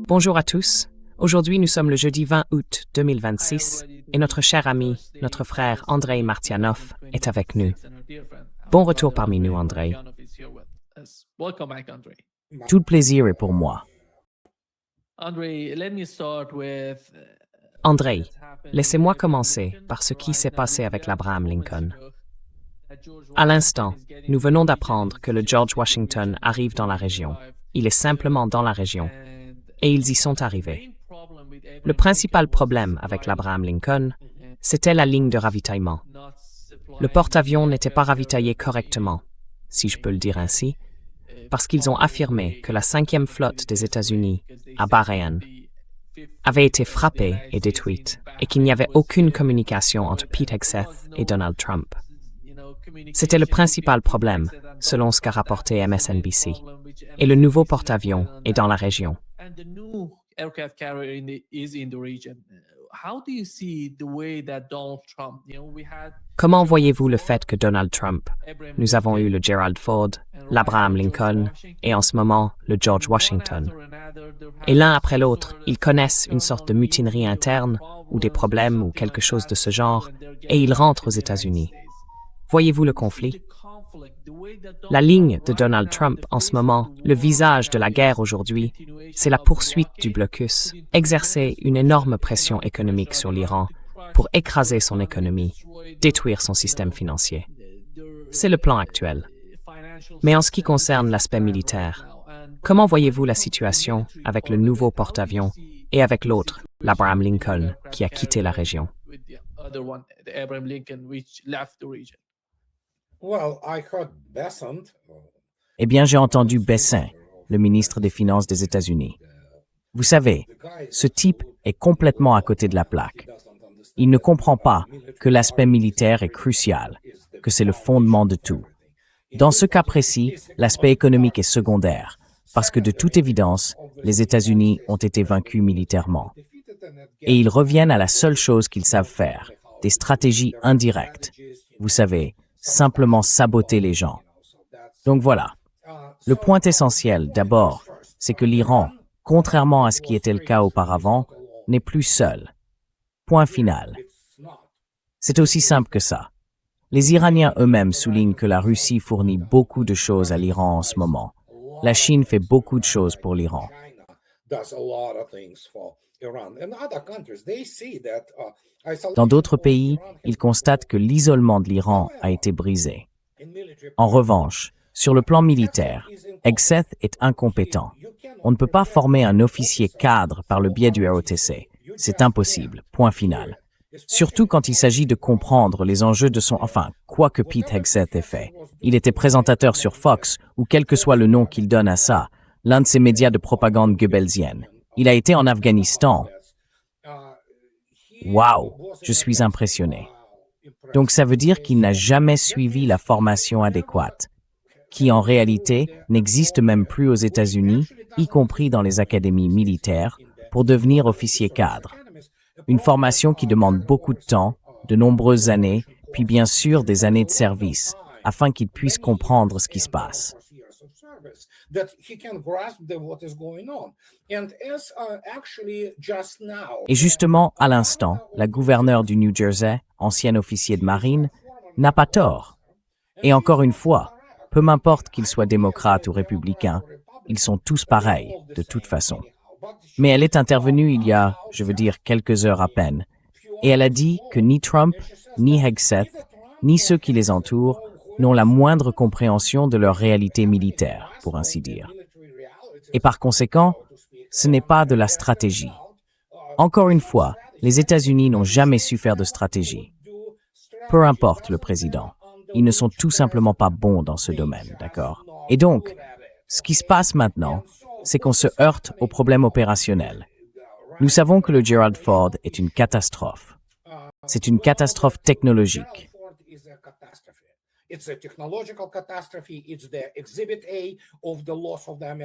Bonjour à tous. Aujourd'hui, nous sommes le jeudi 20 août 2026 et notre cher ami, notre frère Andrei Martianov est avec nous. Bon retour parmi nous, Andrei. Tout le plaisir est pour moi. Andrei, laissez-moi commencer par ce qui s'est passé avec l'Abraham Lincoln. À l'instant, nous venons d'apprendre que le George Washington arrive dans la région. Il est simplement dans la région. Et ils y sont arrivés. Le principal problème avec l'Abraham Lincoln, c'était la ligne de ravitaillement. Le porte-avions n'était pas ravitaillé correctement, si je peux le dire ainsi, parce qu'ils ont affirmé que la 5e flotte des États-Unis, à Bahreïn, avait été frappée et détruite, et qu'il n'y avait aucune communication entre Pete Hegseth et Donald Trump. C'était le principal problème, selon ce qu'a rapporté MSNBC. Et le nouveau porte-avions est dans la région. Comment voyez-vous le fait que Donald Trump, nous avons eu le Gerald Ford, l'Abraham Lincoln et en ce moment le George Washington, et l'un après l'autre, ils connaissent une sorte de mutinerie interne ou des problèmes ou quelque chose de ce genre, et ils rentrent aux États-Unis. Voyez-vous le conflit? La ligne de Donald Trump en ce moment, le visage de la guerre aujourd'hui, c'est la poursuite du blocus, exercer une énorme pression économique sur l'Iran pour écraser son économie, détruire son système financier. C'est le plan actuel. Mais en ce qui concerne l'aspect militaire, comment voyez-vous la situation avec le nouveau porte-avions et avec l'autre, l'Abraham Lincoln, qui a quitté la région? Eh bien, j'ai entendu Bessin, le ministre des Finances des États-Unis. Vous savez, ce type est complètement à côté de la plaque. Il ne comprend pas que l'aspect militaire est crucial, que c'est le fondement de tout. Dans ce cas précis, l'aspect économique est secondaire, parce que de toute évidence, les États-Unis ont été vaincus militairement. Et ils reviennent à la seule chose qu'ils savent faire, des stratégies indirectes. Vous savez, simplement saboter les gens. Donc voilà. Le point essentiel, d'abord, c'est que l'Iran, contrairement à ce qui était le cas auparavant, n'est plus seul. Point final. C'est aussi simple que ça. Les Iraniens eux-mêmes soulignent que la Russie fournit beaucoup de choses à l'Iran en ce moment. La Chine fait beaucoup de choses pour l'Iran. Dans d'autres pays, ils constatent que l'isolement de l'Iran a été brisé. En revanche, sur le plan militaire, Hegseth est incompétent. On ne peut pas former un officier cadre par le biais du ROTC. C'est impossible, point final. Surtout quand il s'agit de comprendre les enjeux de son... Enfin, quoi que Pete Hegseth ait fait. Il était présentateur sur Fox, ou quel que soit le nom qu'il donne à ça, l'un de ces médias de propagande goebbelsienne. Il a été en Afghanistan. Waouh, je suis impressionné. Donc ça veut dire qu'il n'a jamais suivi la formation adéquate, qui en réalité n'existe même plus aux États-Unis, y compris dans les académies militaires, pour devenir officier cadre. Une formation qui demande beaucoup de temps, de nombreuses années, puis bien sûr des années de service, afin qu'il puisse comprendre ce qui se passe. Et justement, à l'instant, la gouverneure du New Jersey, ancien officier de marine, n'a pas tort. Et encore une fois, peu m'importe qu'ils soient démocrates ou républicains, ils sont tous pareils, de toute façon. Mais elle est intervenue il y a, je veux dire, quelques heures à peine, et elle a dit que ni Trump, ni Hegseth, ni ceux qui les entourent n'ont la moindre compréhension de leur réalité militaire, pour ainsi dire. Et par conséquent, ce n'est pas de la stratégie. Encore une fois, les États-Unis n'ont jamais su faire de stratégie. Peu importe le président, ils ne sont tout simplement pas bons dans ce domaine, d'accord? Et donc, ce qui se passe maintenant, c'est qu'on se heurte aux problèmes opérationnels. Nous savons que le Gerald Ford est une catastrophe. C'est une catastrophe technologique.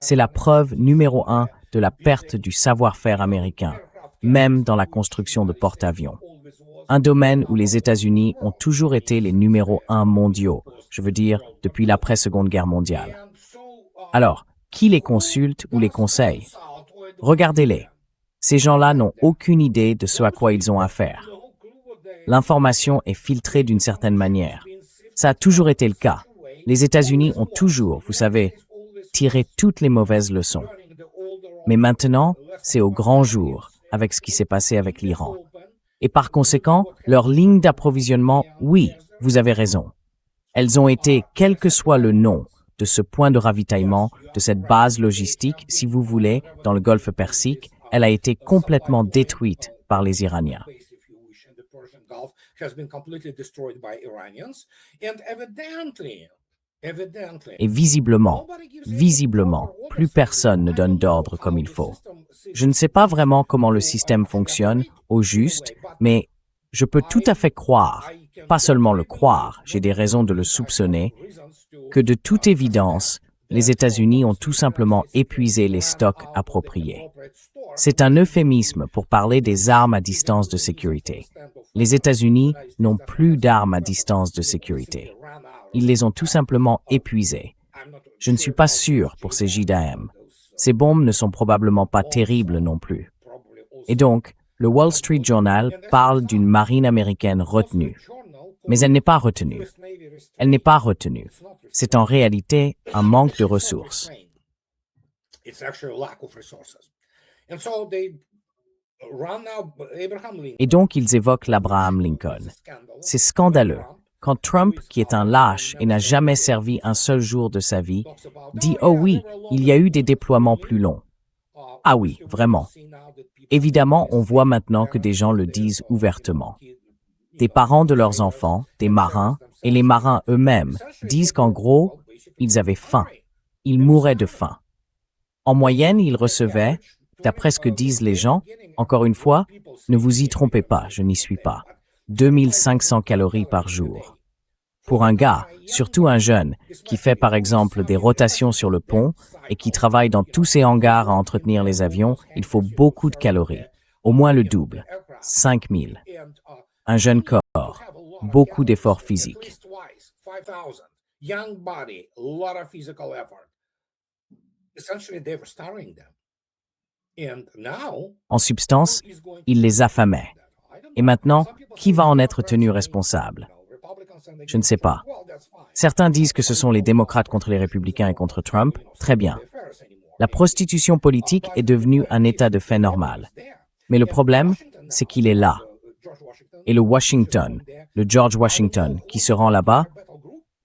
C'est la preuve numéro 1 de la perte du savoir-faire américain, même dans la construction de porte-avions. Un domaine où les États-Unis ont toujours été les numéros 1 mondiaux, je veux dire depuis l'après-Seconde Guerre mondiale. Alors, qui les consulte ou les conseille? Regardez-les. Ces gens-là n'ont aucune idée de ce à quoi ils ont affaire. L'information est filtrée d'une certaine manière. Ça a toujours été le cas. Les États-Unis ont toujours, vous savez, tiré toutes les mauvaises leçons. Mais maintenant, c'est au grand jour avec ce qui s'est passé avec l'Iran. Et par conséquent, leurs lignes d'approvisionnement, oui, vous avez raison. Elles ont été, quel que soit le nom de ce point de ravitaillement, de cette base logistique, si vous voulez, dans le Golfe Persique, elle a été complètement détruite par les Iraniens. Et visiblement, plus personne ne donne d'ordre comme il faut. Je ne sais pas vraiment comment le système fonctionne, au juste, mais je peux tout à fait croire, pas seulement le croire, j'ai des raisons de le soupçonner, que de toute évidence, les États-Unis ont tout simplement épuisé les stocks appropriés. C'est un euphémisme pour parler des armes à distance de sécurité. Les États-Unis n'ont plus d'armes à distance de sécurité. Ils les ont tout simplement épuisées. Je ne suis pas sûr pour ces JDAM. Ces bombes ne sont probablement pas terribles non plus. Et donc, le Wall Street Journal parle d'une marine américaine retenue. Mais elle n'est pas retenue. Elle n'est pas retenue. C'est en réalité un manque de ressources. Et donc, ils évoquent l'Abraham Lincoln. C'est scandaleux. Quand Trump, qui est un lâche et n'a jamais servi un seul jour de sa vie, dit « Oh oui, il y a eu des déploiements plus longs ». Ah oui, vraiment. Évidemment, on voit maintenant que des gens le disent ouvertement. Des parents de leurs enfants, des marins, et les marins eux-mêmes disent qu'en gros, ils avaient faim. Ils mouraient de faim. En moyenne, ils recevaient, d'après ce que disent les gens, encore une fois, ne vous y trompez pas, je n'y suis pas, 2500 calories par jour. Pour un gars, surtout un jeune, qui fait par exemple des rotations sur le pont et qui travaille dans tous ces hangars à entretenir les avions, il faut beaucoup de calories, au moins le double, 5000. Un jeune corps, beaucoup d'efforts physiques. En substance, il les affamait. Et maintenant, qui va en être tenu responsable? Je ne sais pas. Certains disent que ce sont les démocrates contre les républicains et contre Trump. Très bien. La prostitution politique est devenue un état de fait normal. Mais le problème, c'est qu'il est là. Et le Washington, le George Washington, qui se rend là-bas,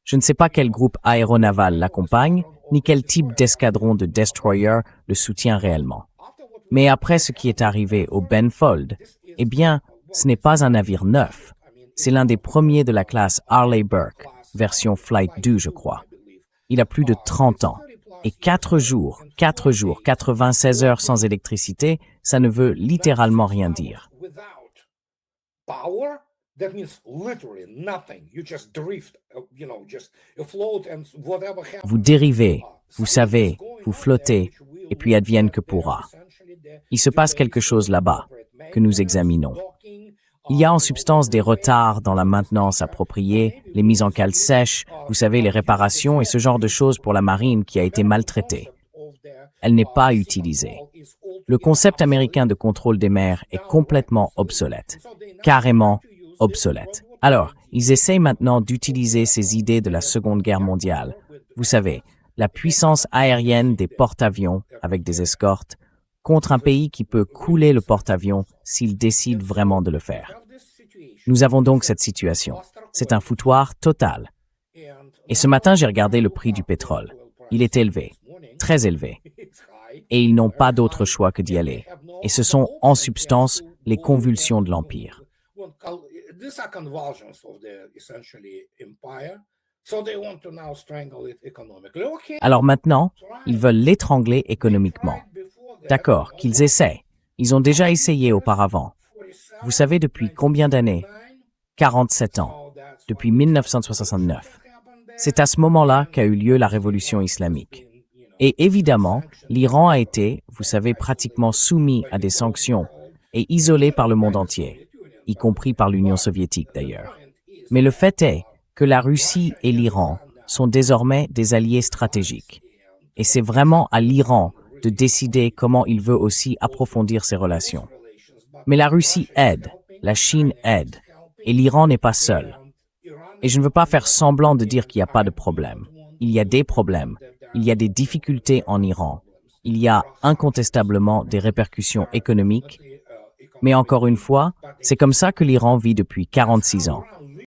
je ne sais pas quel groupe aéronaval l'accompagne, ni quel type d'escadron de destroyer le soutient réellement. Mais après ce qui est arrivé au Ben Fold, eh bien, ce n'est pas un navire neuf. C'est l'un des premiers de la classe Arleigh Burke, version Flight 2, je crois. Il a plus de 30 ans. Et 4 jours, 96 heures sans électricité, ça ne veut littéralement rien dire. Vous dérivez, vous savez, vous flottez, et puis advienne que pourra. Il se passe quelque chose là-bas, que nous examinons. Il y a en substance des retards dans la maintenance appropriée, les mises en cale sèches, vous savez, les réparations et ce genre de choses pour la marine qui a été maltraitée. Elle n'est pas utilisée. Le concept américain de contrôle des mers est complètement obsolète. Carrément obsolète. Alors, ils essayent maintenant d'utiliser ces idées de la Seconde Guerre mondiale. Vous savez, la puissance aérienne des porte-avions avec des escortes contre un pays qui peut couler le porte-avions s'il décide vraiment de le faire. Nous avons donc cette situation. C'est un foutoir total. Et ce matin, j'ai regardé le prix du pétrole. Il est élevé, très élevé. Et ils n'ont pas d'autre choix que d'y aller. Et ce sont, en substance, les convulsions de l'Empire. Alors maintenant, ils veulent l'étrangler économiquement. D'accord, qu'ils essaient. Ils ont déjà essayé auparavant. Vous savez depuis combien d'années? 47 ans. Depuis 1969. C'est à ce moment-là qu'a eu lieu la révolution islamique. Et évidemment, l'Iran a été, vous savez, pratiquement soumis à des sanctions et isolé par le monde entier, y compris par l'Union soviétique d'ailleurs. Mais le fait est que la Russie et l'Iran sont désormais des alliés stratégiques. Et c'est vraiment à l'Iran de décider comment il veut aussi approfondir ses relations. Mais la Russie aide, la Chine aide, et l'Iran n'est pas seul. Et je ne veux pas faire semblant de dire qu'il n'y a pas de problème. Il y a des problèmes, il y a des difficultés en Iran, il y a incontestablement des répercussions économiques, mais encore une fois, c'est comme ça que l'Iran vit depuis 46 ans.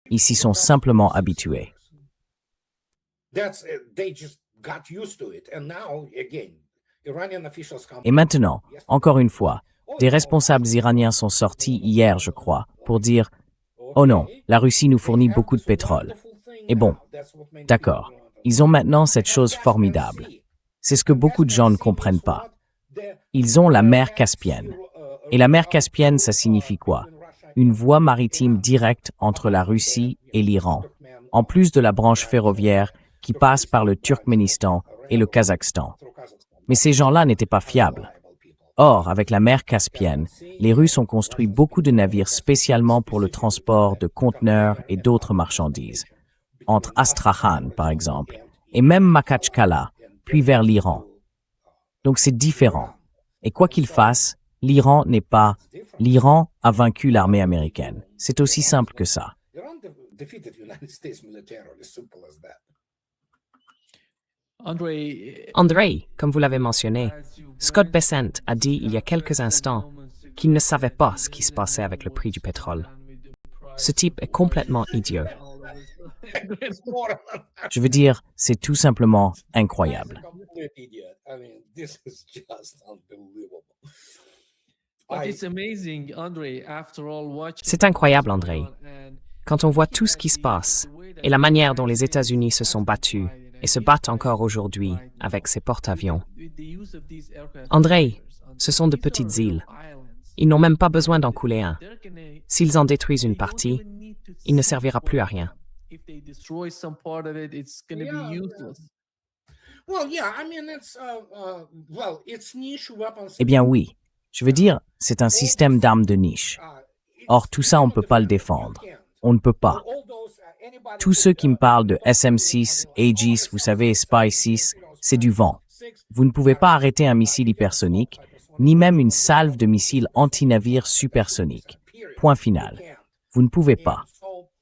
Ils s'y sont simplement habitués. Et maintenant, encore une fois, des responsables iraniens sont sortis hier, je crois, pour dire « Oh non, la Russie nous fournit beaucoup de pétrole. » Et bon, d'accord, ils ont maintenant cette chose formidable. C'est ce que beaucoup de gens ne comprennent pas. Ils ont la mer Caspienne. Et la mer Caspienne, ça signifie quoi? Une voie maritime directe entre la Russie et l'Iran, en plus de la branche ferroviaire qui passe par le Turkménistan et le Kazakhstan. Mais ces gens-là n'étaient pas fiables. Or, avec la mer Caspienne, les Russes ont construit beaucoup de navires spécialement pour le transport de conteneurs et d'autres marchandises, entre Astrakhan, par exemple, et même Makhachkala, puis vers l'Iran. Donc c'est différent. Et quoi qu'il fasse, l'Iran n'est pas... L'Iran a vaincu l'armée américaine. C'est aussi simple que ça. Andrei, comme vous l'avez mentionné, Scott Bessent a dit il y a quelques instants qu'il ne savait pas ce qui se passait avec le prix du pétrole. Ce type est complètement idiot. Je veux dire, c'est tout simplement incroyable. C'est incroyable, Andrei. Quand on voit tout ce qui se passe et la manière dont les États-Unis se sont battus et se battent encore aujourd'hui avec ces porte-avions. Andrei, ce sont de petites îles. Ils n'ont même pas besoin d'en couler un. S'ils en détruisent une partie, il ne servira plus à rien. Eh bien oui, je veux dire, c'est un système d'armes de niche. Or, tout ça, on ne peut pas le défendre. On ne peut pas. Tous ceux qui me parlent de SM-6, Aegis, vous savez, Spy-6, c'est du vent. Vous ne pouvez pas arrêter un missile hypersonique, ni même une salve de missiles anti-navires supersoniques. Point final. Vous ne pouvez pas.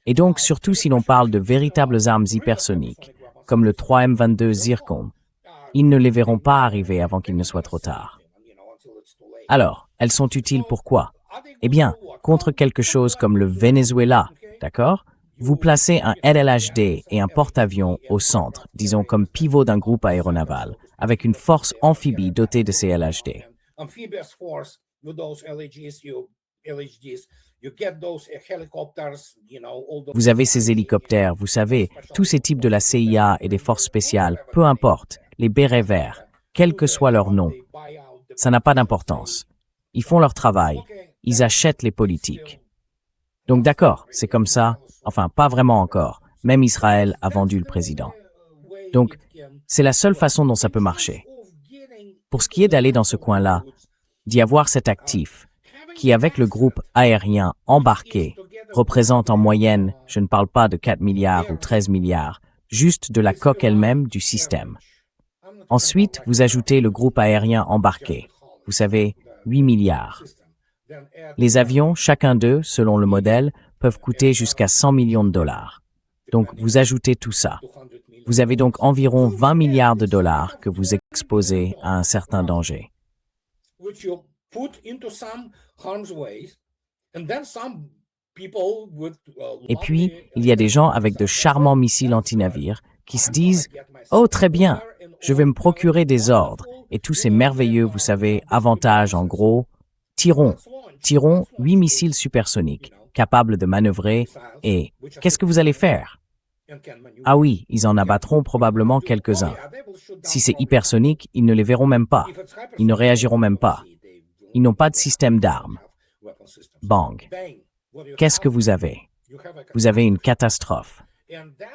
Et donc, surtout si l'on parle de véritables armes hypersoniques, comme le 3M22 Zircon, ils ne les verront pas arriver avant qu'il ne soit trop tard. Alors, elles sont utiles pourquoi? Eh bien, contre quelque chose comme le Venezuela, d'accord? Vous placez un LLHD et un porte-avions au centre, disons comme pivot d'un groupe aéronaval, avec une force amphibie dotée de ces LHD. Vous avez ces hélicoptères, vous savez, tous ces types de la CIA et des forces spéciales, peu importe, les bérets verts, quel que soit leur nom, ça n'a pas d'importance. Ils font leur travail, ils achètent les politiques. Donc d'accord, c'est comme ça, enfin pas vraiment encore, même Israël a vendu le président. Donc, c'est la seule façon dont ça peut marcher. Pour ce qui est d'aller dans ce coin-là, d'y avoir cet actif, qui avec le groupe aérien embarqué, représente en moyenne, je ne parle pas de 4 milliards ou 13 milliards, juste de la coque elle-même du système. Ensuite, vous ajoutez le groupe aérien embarqué, vous savez, 8 milliards. Les avions, chacun d'eux, selon le modèle, peuvent coûter jusqu'à 100 millions de dollars. Donc, vous ajoutez tout ça. Vous avez donc environ 20 milliards de dollars que vous exposez à un certain danger. Et puis, il y a des gens avec de charmants missiles anti-navires qui se disent « Oh, très bien, je vais me procurer des ordres et tous ces merveilleux, vous savez, avantages en gros. Tirons 8 missiles supersoniques, capables de manœuvrer, et qu'est-ce que vous allez faire? Ah oui, ils en abattront probablement quelques-uns. Si c'est hypersonique, ils ne les verront même pas. Ils ne réagiront même pas. Ils n'ont pas de système d'armes. Bang. Qu'est-ce que vous avez? Vous avez une catastrophe.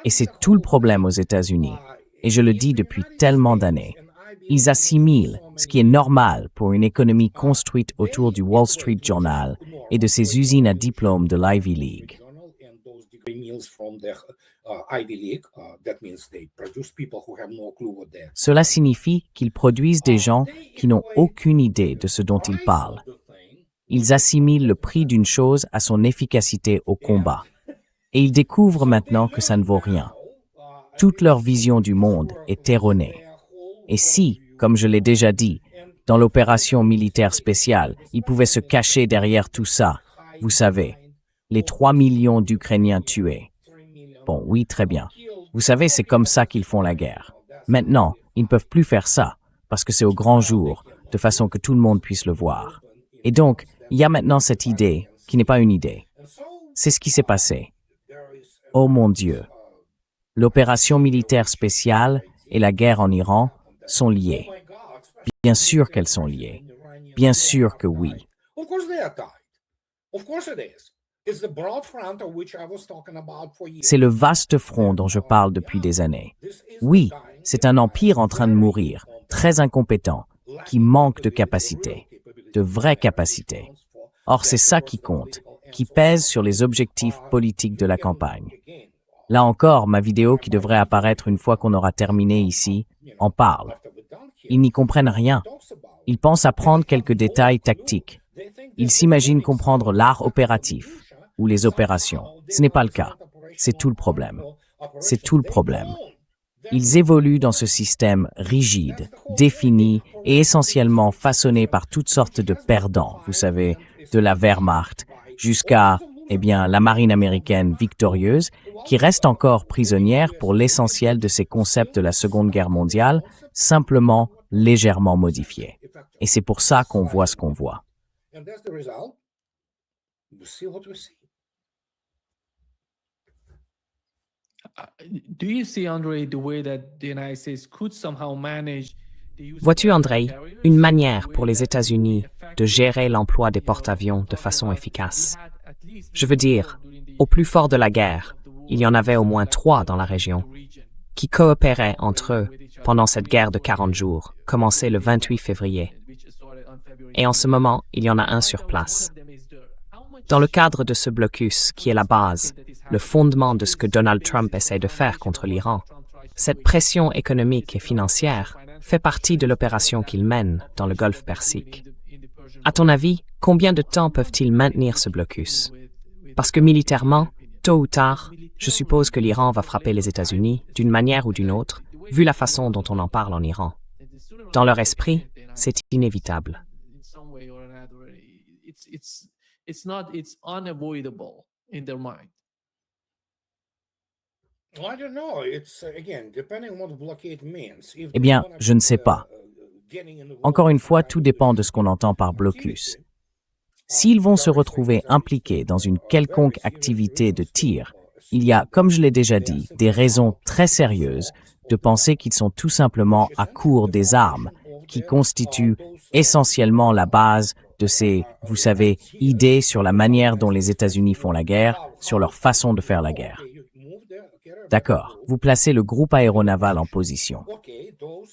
Et c'est tout le problème aux États-Unis. Et je le dis depuis tellement d'années. Ils assimilent ce qui est normal pour une économie construite autour du Wall Street Journal et de ses usines à diplôme de l'Ivy League. Cela signifie qu'ils produisent des gens qui n'ont aucune idée de ce dont ils parlent. Ils assimilent le prix d'une chose à son efficacité au combat. Et ils découvrent maintenant que ça ne vaut rien. Toute leur vision du monde est erronée. Et si, comme je l'ai déjà dit, dans l'opération militaire spéciale, ils pouvaient se cacher derrière tout ça, vous savez, les 3 millions d'Ukrainiens tués. Bon, oui, très bien. Vous savez, c'est comme ça qu'ils font la guerre. Maintenant, ils ne peuvent plus faire ça, parce que c'est au grand jour, de façon que tout le monde puisse le voir. Et donc, il y a maintenant cette idée, qui n'est pas une idée. C'est ce qui s'est passé. Oh mon Dieu. L'opération militaire spéciale et la guerre en Iran sont liées. Bien sûr qu'elles sont liées. Bien sûr que oui. C'est le vaste front dont je parle depuis des années. Oui, c'est un empire en train de mourir, très incompétent, qui manque de capacité, de vraies capacités. Or, c'est ça qui compte, qui pèse sur les objectifs politiques de la campagne. Là encore, ma vidéo qui devrait apparaître une fois qu'on aura terminé ici, en parle. Ils n'y comprennent rien. Ils pensent apprendre quelques détails tactiques. Ils s'imaginent comprendre l'art opératif ou les opérations. Ce n'est pas le cas. C'est tout le problème. C'est tout le problème. Ils évoluent dans ce système rigide, défini et essentiellement façonné par toutes sortes de perdants, vous savez, de la Wehrmacht jusqu'à, la marine américaine victorieuse qui reste encore prisonnière pour l'essentiel de ses concepts de la Seconde Guerre mondiale, simplement légèrement modifiés. Et c'est pour ça qu'on voit ce qu'on voit. Vois-tu, Andrei, une manière pour les États-Unis de gérer l'emploi des porte-avions de façon efficace? Je veux dire, au plus fort de la guerre, il y en avait au moins 3 dans la région, qui coopéraient entre eux pendant cette guerre de 40 jours, commencée le 28 février. Et en ce moment, il y en a un sur place. Dans le cadre de ce blocus, qui est la base, le fondement de ce que Donald Trump essaie de faire contre l'Iran, cette pression économique et financière fait partie de l'opération qu'il mène dans le Golfe Persique. À ton avis, combien de temps peuvent-ils maintenir ce blocus? Parce que militairement, tôt ou tard, je suppose que l'Iran va frapper les États-Unis d'une manière ou d'une autre, vu la façon dont on en parle en Iran. Dans leur esprit, c'est inévitable. Eh bien, je ne sais pas. Encore une fois, tout dépend de ce qu'on entend par blocus. S'ils vont se retrouver impliqués dans une quelconque activité de tir, il y a, comme je l'ai déjà dit, des raisons très sérieuses de penser qu'ils sont tout simplement à court des armes, qui constituent essentiellement la base de ces, vous savez, idées sur la manière dont les États-Unis font la guerre, sur leur façon de faire la guerre. D'accord, vous placez le groupe aéronaval en position.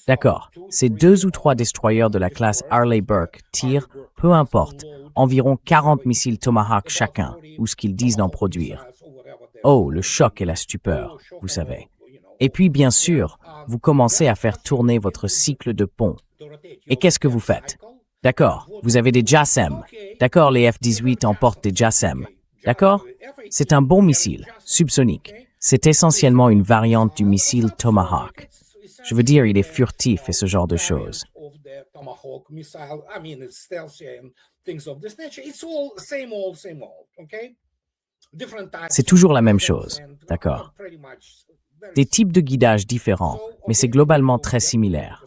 D'accord, ces 2 ou 3 destroyers de la classe Arleigh Burke tirent, peu importe, environ 40 missiles Tomahawk chacun, ou ce qu'ils disent d'en produire. Oh, le choc et la stupeur, vous savez. Et puis, bien sûr, vous commencez à faire tourner votre cycle de pont. Et qu'est-ce que vous faites? D'accord, vous avez des JASSM. D'accord, les F-18 emportent des JASSM. D'accord? C'est un bon missile, subsonique. C'est essentiellement une variante du missile Tomahawk. Je veux dire, il est furtif et ce genre de choses. C'est toujours la même chose, d'accord? Des types de guidage différents, mais c'est globalement très similaire.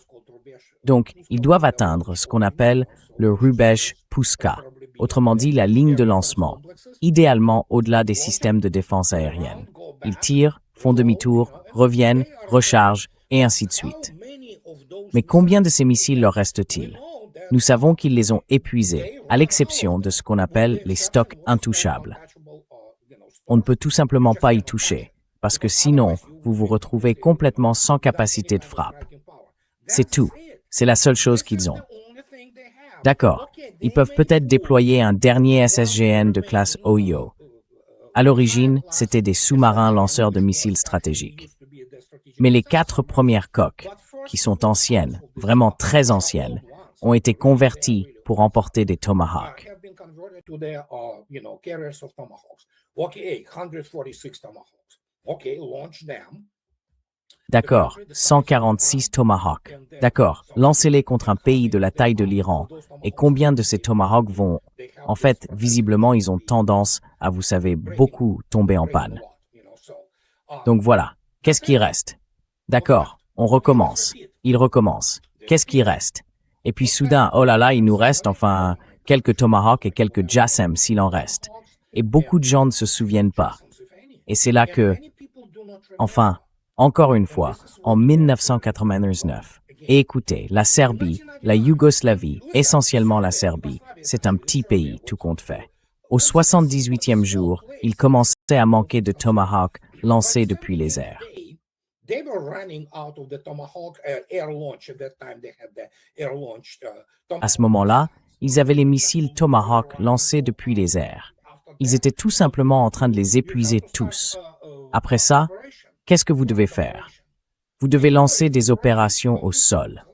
Donc, ils doivent atteindre ce qu'on appelle le Rubesh Pushka, autrement dit la ligne de lancement, idéalement au-delà des systèmes de défense aérienne. Ils tirent, font demi-tour, reviennent, rechargent, et ainsi de suite. Mais combien de ces missiles leur reste-t-il? Nous savons qu'ils les ont épuisés, à l'exception de ce qu'on appelle les stocks intouchables. On ne peut tout simplement pas y toucher, parce que sinon, vous vous retrouvez complètement sans capacité de frappe. C'est tout. C'est la seule chose qu'ils ont. D'accord, ils peuvent peut-être déployer un dernier SSGN de classe OIO. À l'origine, c'étaient des sous-marins lanceurs de missiles stratégiques. Mais les 4 premières coques, qui sont anciennes, vraiment très anciennes, ont été converties pour emporter des Tomahawks. D'accord, 146 Tomahawks. D'accord, lancez-les contre un pays de la taille de l'Iran. Et combien de ces Tomahawks vont... En fait, visiblement, ils ont tendance à, vous savez, beaucoup tomber en panne. Donc voilà, qu'est-ce qui reste? D'accord, on recommence. Il recommence. Qu'est-ce qui reste? Et puis soudain, oh là là, il nous reste enfin quelques Tomahawks et quelques JASSM s'il en reste. Et beaucoup de gens ne se souviennent pas. Et c'est là que... Enfin, encore une fois, en 1999. Et écoutez, la Serbie, la Yougoslavie, essentiellement la Serbie, c'est un petit pays, tout compte fait. Au 78e jour, il commençait à manquer de Tomahawk lancés depuis les airs. À ce moment-là, ils avaient les missiles Tomahawk lancés depuis les airs. Ils étaient tout simplement en train de les épuiser tous. Après ça, qu'est-ce que vous devez faire? Vous devez lancer des opérations au sol.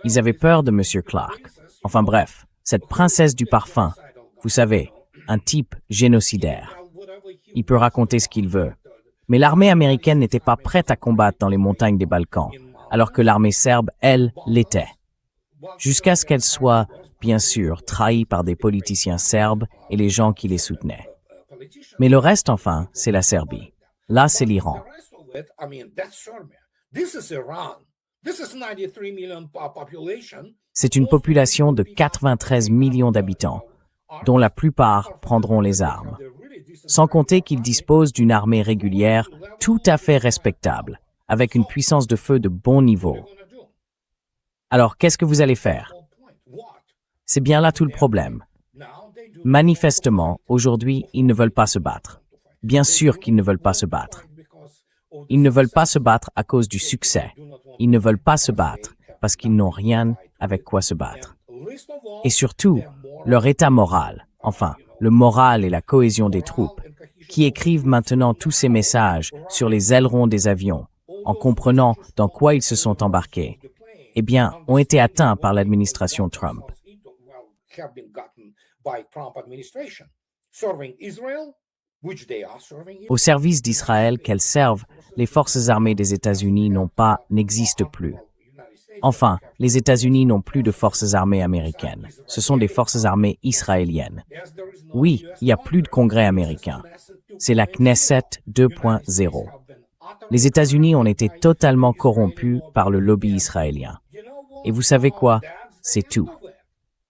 Ils avaient peur de M. Clark. Enfin bref, cette princesse du parfum, vous savez, un type génocidaire. Il peut raconter ce qu'il veut. Mais l'armée américaine n'était pas prête à combattre dans les montagnes des Balkans, alors que l'armée serbe, elle, l'était. Jusqu'à ce qu'elle soit, bien sûr, trahie par des politiciens serbes et les gens qui les soutenaient. Mais le reste, enfin, c'est la Serbie. Là, c'est l'Iran. C'est une population de 93 millions d'habitants, dont la plupart prendront les armes. Sans compter qu'ils disposent d'une armée régulière tout à fait respectable, avec une puissance de feu de bon niveau. Alors, qu'est-ce que vous allez faire? C'est bien là tout le problème. Manifestement, aujourd'hui, ils ne veulent pas se battre. Bien sûr qu'ils ne veulent pas se battre. Ils ne veulent pas se battre à cause du succès. Ils ne veulent pas se battre parce qu'ils n'ont rien avec quoi se battre. Et surtout, leur état moral, enfin, le moral et la cohésion des troupes, qui écrivent maintenant tous ces messages sur les ailerons des avions, en comprenant dans quoi ils se sont embarqués, eh bien, ont été atteints par l'administration Trump. Au service d'Israël qu'elles servent, les forces armées des États-Unis n'existent plus. Enfin, les États-Unis n'ont plus de forces armées américaines. Ce sont des forces armées israéliennes. Oui, il n'y a plus de Congrès américain. C'est la Knesset 2.0. Les États-Unis ont été totalement corrompus par le lobby israélien. Et vous savez quoi? C'est tout.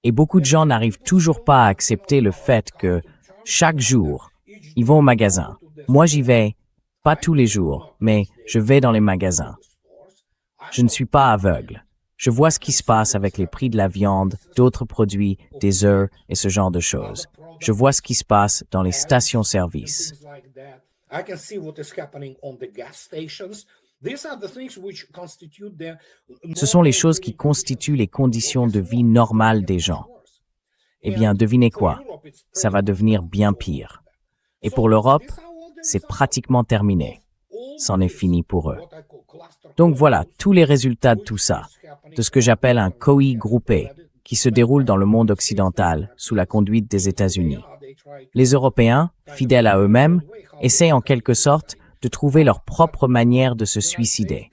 Et beaucoup de gens n'arrivent toujours pas à accepter le fait que, chaque jour, ils vont au magasin. Moi, j'y vais, pas tous les jours, mais je vais dans les magasins. Je ne suis pas aveugle. Je vois ce qui se passe avec les prix de la viande, d'autres produits, des œufs et ce genre de choses. Je vois ce qui se passe dans les stations-service. Ce sont les choses qui constituent les conditions de vie normales des gens. Eh bien, devinez quoi? Ça va devenir bien pire. Et pour l'Europe, c'est pratiquement terminé. C'en est fini pour eux. Donc voilà, tous les résultats de tout ça, de ce que j'appelle un COI groupé, qui se déroule dans le monde occidental sous la conduite des États-Unis. Les Européens, fidèles à eux-mêmes, essaient en quelque sorte de trouver leur propre manière de se suicider.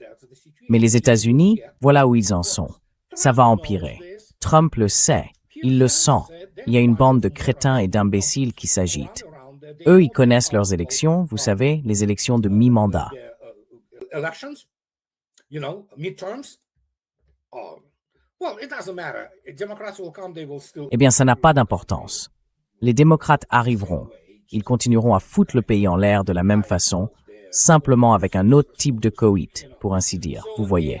Mais les États-Unis, voilà où ils en sont. Ça va empirer. Trump le sait, il le sent. Il y a une bande de crétins et d'imbéciles qui s'agitent. Eux, ils connaissent leurs élections, vous savez, les élections de mi-mandat. Eh bien, ça n'a pas d'importance. Les démocrates arriveront. Ils continueront à foutre le pays en l'air de la même façon, simplement avec un autre type de coït, pour ainsi dire, vous voyez.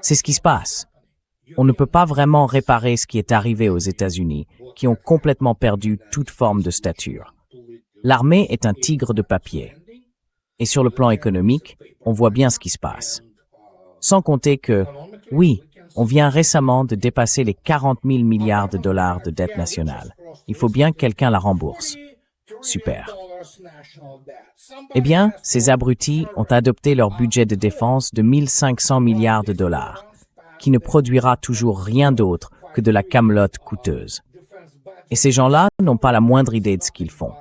C'est ce qui se passe. On ne peut pas vraiment réparer ce qui est arrivé aux États-Unis, qui ont complètement perdu toute forme de stature. L'armée est un tigre de papier. Et sur le plan économique, on voit bien ce qui se passe. Sans compter que, oui, on vient récemment de dépasser les 40 000 milliards de dollars de dette nationale. Il faut bien que quelqu'un la rembourse. Super. Eh bien, ces abrutis ont adopté leur budget de défense de 1500 milliards de dollars, qui ne produira toujours rien d'autre que de la camelote coûteuse. Et ces gens-là n'ont pas la moindre idée de ce qu'ils font.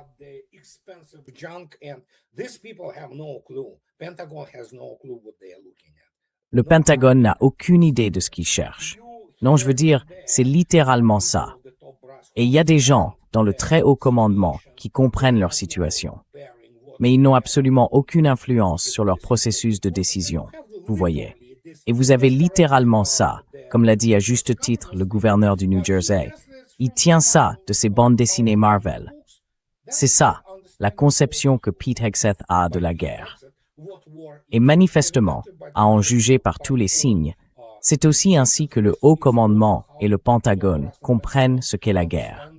Le Pentagone n'a aucune idée de ce qu'il cherche. Non, je veux dire, c'est littéralement ça. Et il y a des gens dans le très haut commandement qui comprennent leur situation. Mais ils n'ont absolument aucune influence sur leur processus de décision, vous voyez. Et vous avez littéralement ça, comme l'a dit à juste titre le gouverneur du New Jersey. Il tient ça de ces bandes dessinées Marvel. C'est ça, la conception que Pete Hegseth a de la guerre. Et manifestement, à en juger par tous les signes, c'est aussi ainsi que le haut commandement et le Pentagone comprennent ce qu'est la guerre.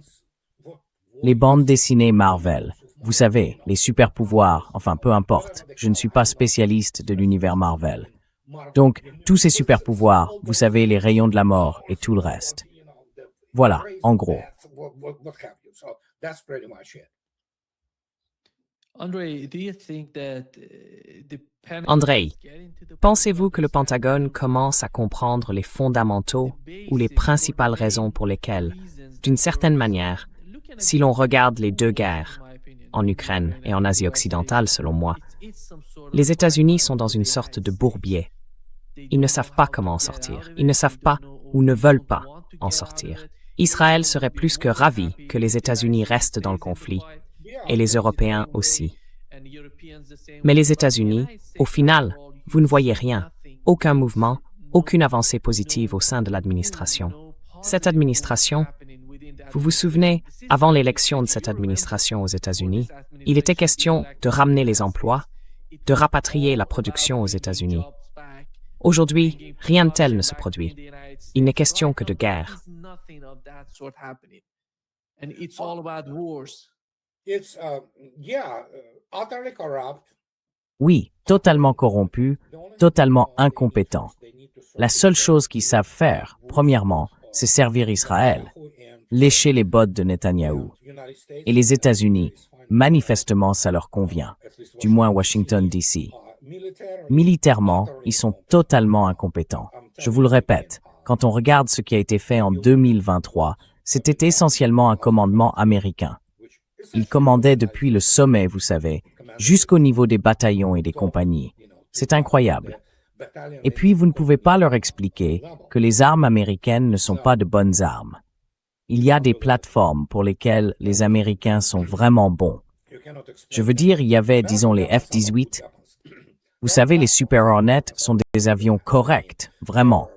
Les bandes dessinées Marvel, vous savez, les super-pouvoirs, enfin peu importe, je ne suis pas spécialiste de l'univers Marvel. Donc, tous ces super-pouvoirs, vous savez, les rayons de la mort et tout le reste. Voilà, en gros. Andrei, pensez-vous que le Pentagone commence à comprendre les fondamentaux ou les principales raisons pour lesquelles, d'une certaine manière, si l'on regarde les deux guerres, en Ukraine et en Asie occidentale selon moi, les États-Unis sont dans une sorte de bourbier. Ils ne savent pas comment en sortir. Ils ne savent pas ou ne veulent pas en sortir. Israël serait plus que ravi que les États-Unis restent dans le conflit, et les Européens aussi. Mais les États-Unis, au final, vous ne voyez rien, aucun mouvement, aucune avancée positive au sein de l'administration. Cette administration, vous vous souvenez, avant l'élection de cette administration aux États-Unis, il était question de ramener les emplois, de rapatrier la production aux États-Unis. Aujourd'hui, rien de tel ne se produit. Il n'est question que de guerre. Oui, totalement corrompus, totalement incompétents. La seule chose qu'ils savent faire, premièrement, c'est servir Israël, lécher les bottes de Netanyahou. Et les États-Unis, manifestement, ça leur convient, du moins Washington, D.C. Militairement, ils sont totalement incompétents. Je vous le répète, quand on regarde ce qui a été fait en 2023, c'était essentiellement un commandement américain. Ils commandaient depuis le sommet, vous savez, jusqu'au niveau des bataillons et des compagnies. C'est incroyable. Et puis, vous ne pouvez pas leur expliquer que les armes américaines ne sont pas de bonnes armes. Il y a des plateformes pour lesquelles les Américains sont vraiment bons. Je veux dire, il y avait, disons, les F-18. Vous savez, les Super Hornets sont des avions corrects, vraiment.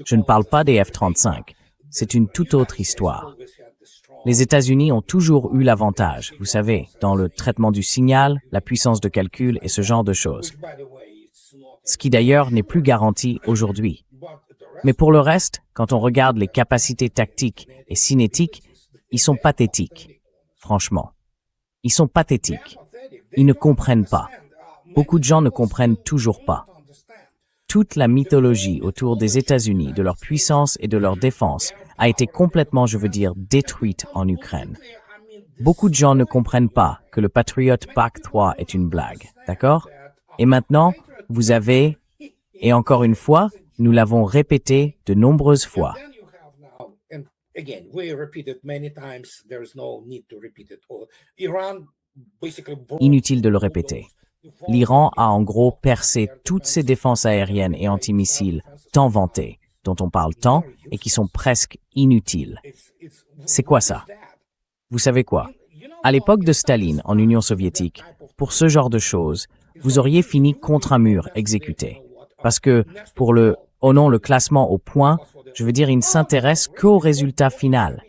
Je ne parle pas des F-35. C'est une toute autre histoire. Les États-Unis ont toujours eu l'avantage, vous savez, dans le traitement du signal, la puissance de calcul et ce genre de choses. Ce qui d'ailleurs n'est plus garanti aujourd'hui. Mais pour le reste, quand on regarde les capacités tactiques et cinétiques, ils sont pathétiques. Franchement. Ils sont pathétiques. Ils ne comprennent pas. Beaucoup de gens ne comprennent toujours pas. Toute la mythologie autour des États-Unis, de leur puissance et de leur défense, a été complètement, je veux dire, détruite en Ukraine. Beaucoup de gens ne comprennent pas que le Patriot PAC-3 est une blague, d'accord? Et maintenant, vous avez, et encore une fois, nous l'avons répété de nombreuses fois. Inutile de le répéter. L'Iran a en gros percé toutes ses défenses aériennes et antimissiles tant vantées, dont on parle tant et qui sont presque inutiles. C'est quoi ça? Vous savez quoi? À l'époque de Staline en Union soviétique, pour ce genre de choses, vous auriez fini contre un mur exécuté. Parce que pour le classement au point, je veux dire, il ne s'intéresse qu'au résultat final.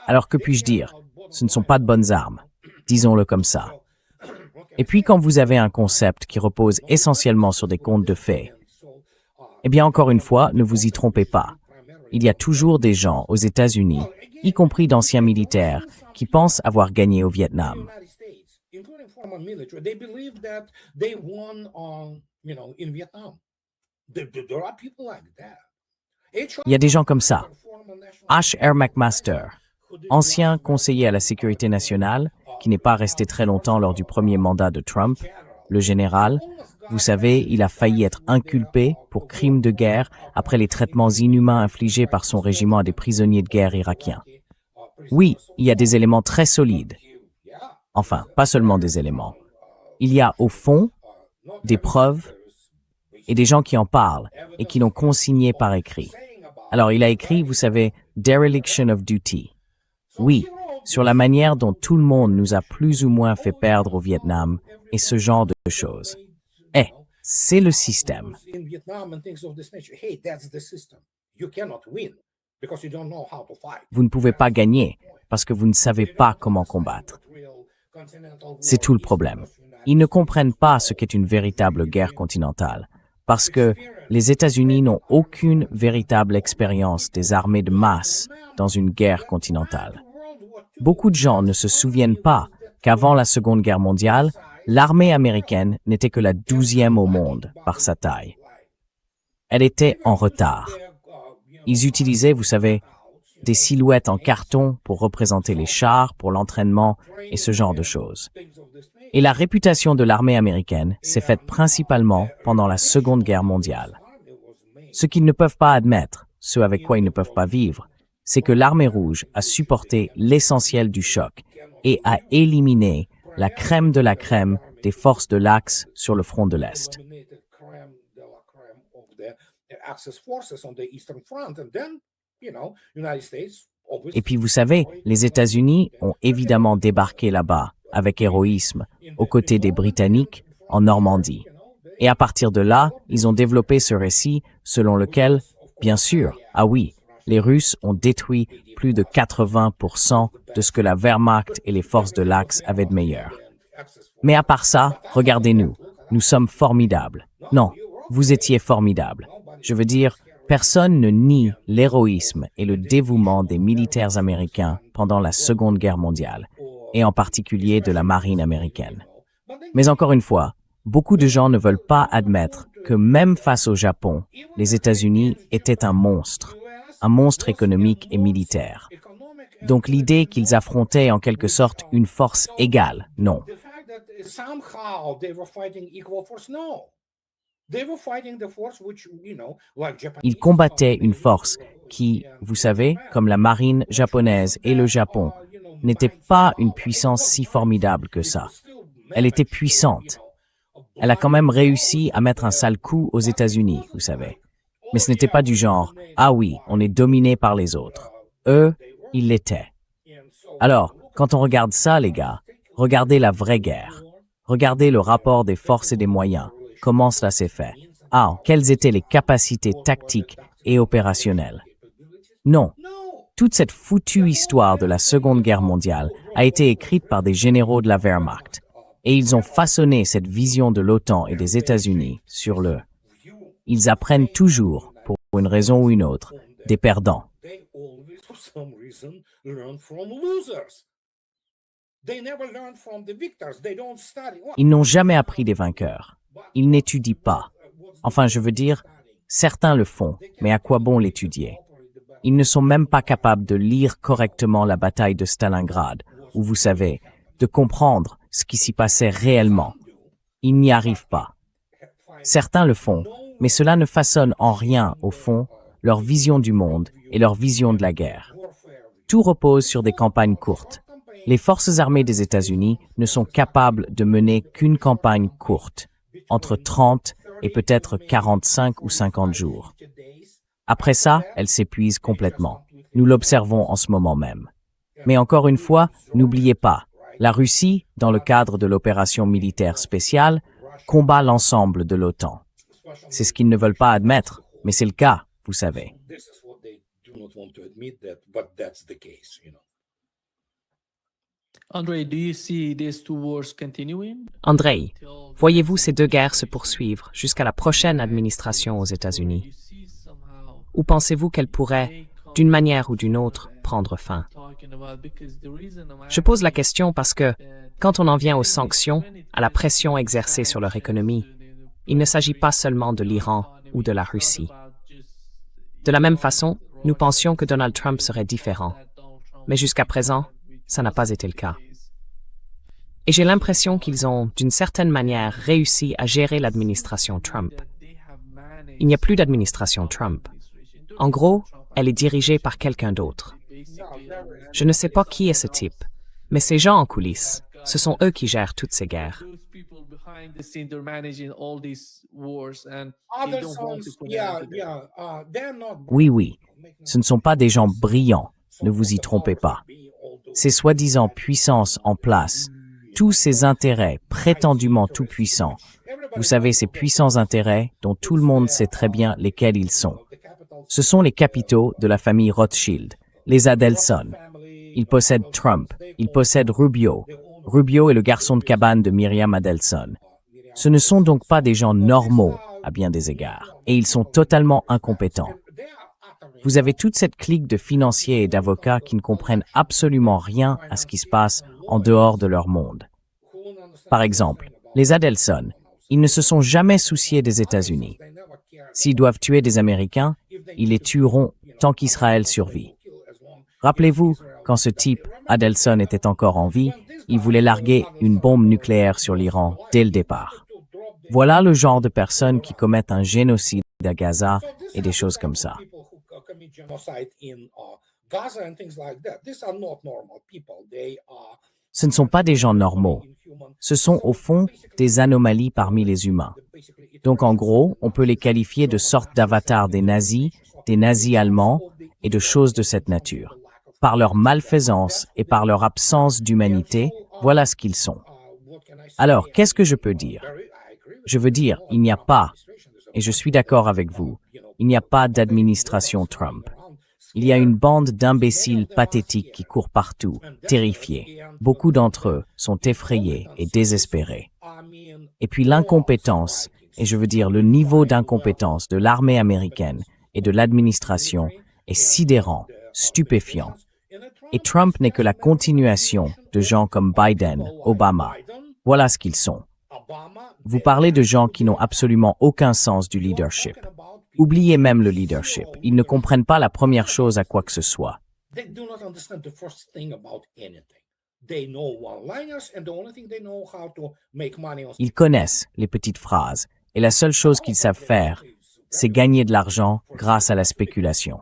Alors que puis-je dire? Ce ne sont pas de bonnes armes. Disons-le comme ça. Et puis quand vous avez un concept qui repose essentiellement sur des contes de fées, eh bien encore une fois, ne vous y trompez pas. Il y a toujours des gens aux États-Unis, y compris d'anciens militaires, qui pensent avoir gagné au Vietnam. Il y a des gens comme ça. H.R. McMaster, ancien conseiller à la sécurité nationale, qui n'est pas resté très longtemps lors du premier mandat de Trump, le général, vous savez, il a failli être inculpé pour crimes de guerre après les traitements inhumains infligés par son régiment à des prisonniers de guerre irakiens. Oui, il y a des éléments très solides. Enfin, pas seulement des éléments. Il y a au fond des preuves et des gens qui en parlent et qui l'ont consigné par écrit. Alors il a écrit, vous savez, Dereliction of Duty. Oui, sur la manière dont tout le monde nous a plus ou moins fait perdre au Vietnam et ce genre de choses. C'est le système. Vous ne pouvez pas gagner parce que vous ne savez pas comment combattre. C'est tout le problème. Ils ne comprennent pas ce qu'est une véritable guerre continentale parce que les États-Unis n'ont aucune véritable expérience des armées de masse dans une guerre continentale. Beaucoup de gens ne se souviennent pas qu'avant la Seconde Guerre mondiale, l'armée américaine n'était que la 12e au monde par sa taille. Elle était en retard. Ils utilisaient, vous savez, des silhouettes en carton pour représenter les chars, pour l'entraînement et ce genre de choses. Et la réputation de l'armée américaine s'est faite principalement pendant la Seconde Guerre mondiale. Ce qu'ils ne peuvent pas admettre, ce avec quoi ils ne peuvent pas vivre, c'est que l'armée rouge a supporté l'essentiel du choc et a éliminé la crème de la crème des forces de l'Axe sur le front de l'Est. Et puis vous savez, les États-Unis ont évidemment débarqué là-bas avec héroïsme, aux côtés des Britanniques, en Normandie. Et à partir de là, ils ont développé ce récit selon lequel, bien sûr, ah oui, les Russes ont détruit plus de 80% de ce que la Wehrmacht et les forces de l'Axe avaient de meilleur. Mais à part ça, regardez-nous, nous sommes formidables. Non, vous étiez formidables. Je veux dire, personne ne nie l'héroïsme et le dévouement des militaires américains pendant la Seconde Guerre mondiale, et en particulier de la marine américaine. Mais encore une fois, beaucoup de gens ne veulent pas admettre que même face au Japon, les États-Unis étaient un monstre économique et militaire. Donc l'idée qu'ils affrontaient en quelque sorte une force égale, non. Ils combattaient une force qui, vous savez, comme la marine japonaise et le Japon, n'était pas une puissance si formidable que ça. Elle était puissante. Elle a quand même réussi à mettre un sale coup aux États-Unis, vous savez. Mais ce n'était pas du genre « Ah oui, on est dominé par les autres ». Eux, ils l'étaient. Alors, quand on regarde ça, les gars, regardez la vraie guerre. Regardez le rapport des forces et des moyens. Comment cela s'est fait? Ah, quelles étaient les capacités tactiques et opérationnelles? Non. Toute cette foutue histoire de la Seconde Guerre mondiale a été écrite par des généraux de la Wehrmacht. Et ils ont façonné cette vision de l'OTAN et des États-Unis sur le... Ils apprennent toujours, pour une raison ou une autre, des perdants. Ils n'ont jamais appris des vainqueurs. Ils n'étudient pas. Enfin, je veux dire, certains le font, mais à quoi bon l'étudier? Ils ne sont même pas capables de lire correctement la bataille de Stalingrad, ou vous savez, de comprendre ce qui s'y passait réellement. Ils n'y arrivent pas. Certains le font, mais cela ne façonne en rien, au fond, leur vision du monde et leur vision de la guerre. Tout repose sur des campagnes courtes. Les forces armées des États-Unis ne sont capables de mener qu'une campagne courte, entre 30 et peut-être 45 ou 50 jours. Après ça, elles s'épuisent complètement. Nous l'observons en ce moment même. Mais encore une fois, n'oubliez pas, la Russie, dans le cadre de l'opération militaire spéciale, combat l'ensemble de l'OTAN. C'est ce qu'ils ne veulent pas admettre, mais c'est le cas, vous savez. Andrei, voyez-vous ces deux guerres se poursuivre jusqu'à la prochaine administration aux États-Unis? Ou pensez-vous qu'elles pourraient, d'une manière ou d'une autre, prendre fin? Je pose la question parce que, quand on en vient aux sanctions, à la pression exercée sur leur économie, il ne s'agit pas seulement de l'Iran ou de la Russie. De la même façon, nous pensions que Donald Trump serait différent. Mais jusqu'à présent, ça n'a pas été le cas. Et j'ai l'impression qu'ils ont, d'une certaine manière, réussi à gérer l'administration Trump. Il n'y a plus d'administration Trump. En gros, elle est dirigée par quelqu'un d'autre. Je ne sais pas qui est ce type, mais ces gens en coulisses, ce sont eux qui gèrent toutes ces guerres. Oui, oui, ce ne sont pas des gens brillants, ne vous y trompez pas. Ces soi-disant puissances en place, tous ces intérêts prétendument tout-puissants, vous savez, ces puissants intérêts dont tout le monde sait très bien lesquels ils sont. Ce sont les capitaux de la famille Rothschild, les Adelson. Ils possèdent Trump, ils possèdent Rubio. Rubio est le garçon de cabane de Myriam Adelson. Ce ne sont donc pas des gens normaux, à bien des égards, et ils sont totalement incompétents. Vous avez toute cette clique de financiers et d'avocats qui ne comprennent absolument rien à ce qui se passe en dehors de leur monde. Par exemple, les Adelson, ils ne se sont jamais souciés des États-Unis. S'ils doivent tuer des Américains, ils les tueront tant qu'Israël survit. Rappelez-vous, quand ce type, Adelson, était encore en vie, il voulait larguer une bombe nucléaire sur l'Iran dès le départ. Voilà le genre de personnes qui commettent un génocide à Gaza et des choses comme ça. Ce ne sont pas des gens normaux. Ce sont au fond des anomalies parmi les humains. Donc en gros, on peut les qualifier de sortes d'avatars des nazis allemands et de choses de cette nature. Par leur malfaisance et par leur absence d'humanité, voilà ce qu'ils sont. Alors, qu'est-ce que je peux dire? Je veux dire, il n'y a pas, et je suis d'accord avec vous, il n'y a pas d'administration Trump. Il y a une bande d'imbéciles pathétiques qui courent partout, terrifiés. Beaucoup d'entre eux sont effrayés et désespérés. Et puis l'incompétence, et je veux dire le niveau d'incompétence de l'armée américaine et de l'administration est sidérant, stupéfiant. Et Trump n'est que la continuation de gens comme Biden, Obama. Voilà ce qu'ils sont. Vous parlez de gens qui n'ont absolument aucun sens du leadership. Oubliez même le leadership. Ils ne comprennent pas la première chose à quoi que ce soit. Ils connaissent les petites phrases, et la seule chose qu'ils savent faire, c'est gagner de l'argent grâce à la spéculation.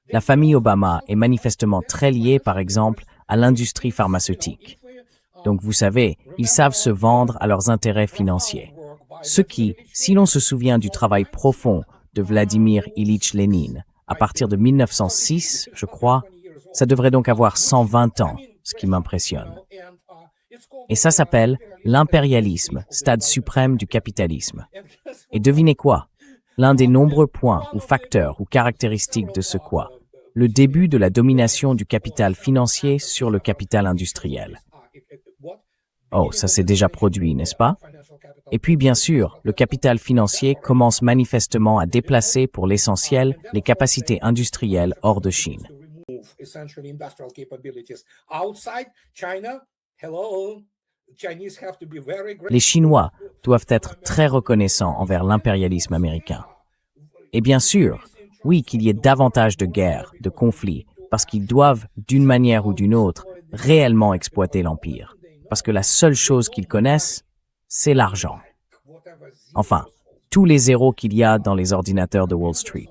La famille Obama est manifestement très liée, par exemple, à l'industrie pharmaceutique. Donc vous savez, ils savent se vendre à leurs intérêts financiers. Ce qui, si l'on se souvient du travail profond de Vladimir Ilyich Lénine, à partir de 1906, je crois, ça devrait donc avoir 120 ans, ce qui m'impressionne. Et ça s'appelle l'impérialisme, stade suprême du capitalisme. Et devinez quoi? L'un des nombreux points ou facteurs ou caractéristiques de ce quoi? Le début de la domination du capital financier sur le capital industriel. Oh, ça s'est déjà produit, n'est-ce pas? Et puis, bien sûr, le capital financier commence manifestement à déplacer pour l'essentiel les capacités industrielles hors de Chine. Les Chinois doivent être très reconnaissants envers l'impérialisme américain. Et bien sûr, oui, qu'il y ait davantage de guerres, de conflits, parce qu'ils doivent, d'une manière ou d'une autre, réellement exploiter l'Empire. Parce que la seule chose qu'ils connaissent, c'est l'argent. Enfin, tous les zéros qu'il y a dans les ordinateurs de Wall Street.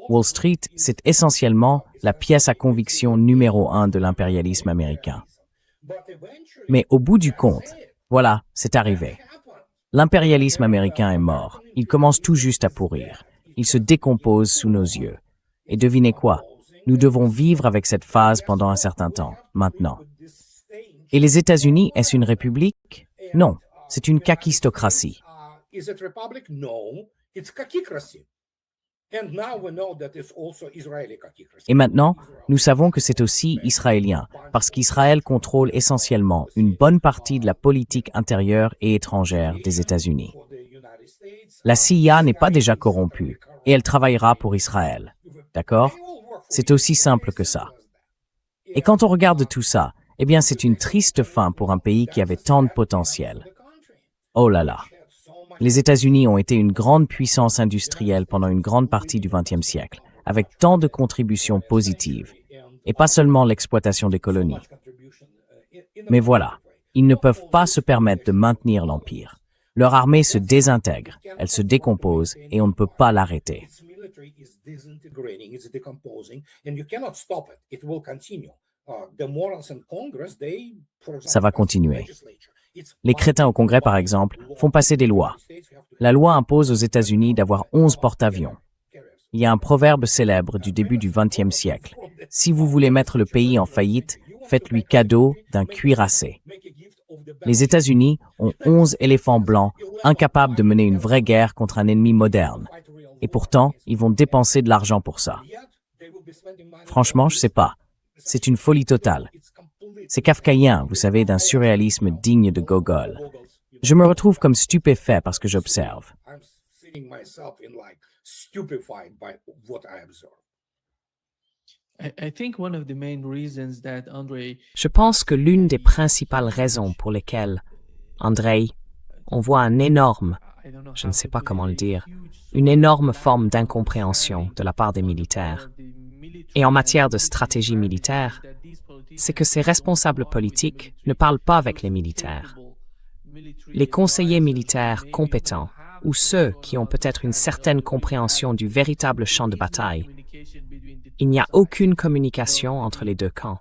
Wall Street, c'est essentiellement la pièce à conviction numéro 1 de l'impérialisme américain. Mais au bout du compte, voilà, c'est arrivé. L'impérialisme américain est mort. Il commence tout juste à pourrir. Il se décompose sous nos yeux. Et devinez quoi? Nous devons vivre avec cette phase pendant un certain temps, maintenant. Et les États-Unis, est-ce une république? Non, c'est une kakistocratie. Et maintenant, nous savons que c'est aussi israélien, parce qu'Israël contrôle essentiellement une bonne partie de la politique intérieure et étrangère des États-Unis. La CIA n'est pas déjà corrompue, et elle travaillera pour Israël. D'accord? C'est aussi simple que ça. Et quand on regarde tout ça, eh bien c'est une triste fin pour un pays qui avait tant de potentiel. Oh là là. Les États-Unis ont été une grande puissance industrielle pendant une grande partie du XXe siècle, avec tant de contributions positives, et pas seulement l'exploitation des colonies. Mais voilà, ils ne peuvent pas se permettre de maintenir l'Empire. Leur armée se désintègre, elle se décompose, et on ne peut pas l'arrêter. Ça va continuer. Les crétins au Congrès, par exemple, font passer des lois. La loi impose aux États-Unis d'avoir 11 porte-avions. Il y a un proverbe célèbre du début du XXe siècle. Si vous voulez mettre le pays en faillite, faites-lui cadeau d'un cuirassé. Les États-Unis ont 11 éléphants blancs, incapables de mener une vraie guerre contre un ennemi moderne. Et pourtant, ils vont dépenser de l'argent pour ça. Franchement, je sais pas. C'est une folie totale. C'est kafkaïen, vous savez, d'un surréalisme digne de Gogol. Je me retrouve comme stupéfait parce que j'observe. Je pense que l'une des principales raisons pour lesquelles, Andrei, on voit un énorme, je ne sais pas comment le dire, une énorme forme d'incompréhension de la part des militaires. Et en matière de stratégie militaire, c'est que ces responsables politiques ne parlent pas avec les militaires. Les conseillers militaires compétents, ou ceux qui ont peut-être une certaine compréhension du véritable champ de bataille, il n'y a aucune communication entre les deux camps.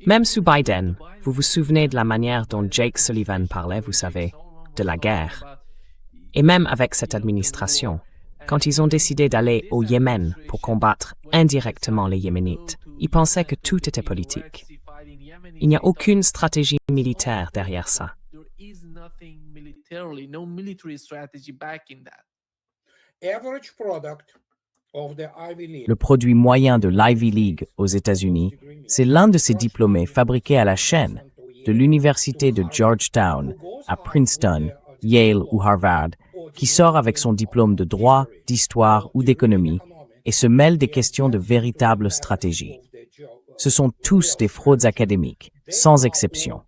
Même sous Biden, vous vous souvenez de la manière dont Jake Sullivan parlait, vous savez, de la guerre. Et même avec cette administration, quand ils ont décidé d'aller au Yémen pour combattre indirectement les Yéménites, ils pensaient que tout était politique. Il n'y a aucune stratégie militaire derrière ça. Le produit moyen de l'Ivy League aux États-Unis, c'est l'un de ces diplômés fabriqués à la chaîne, de l'université de Georgetown à Princeton, Yale ou Harvard, qui sort avec son diplôme de droit, d'histoire ou d'économie et se mêle des questions de véritable stratégie. Ce sont tous des fraudes académiques, sans exception.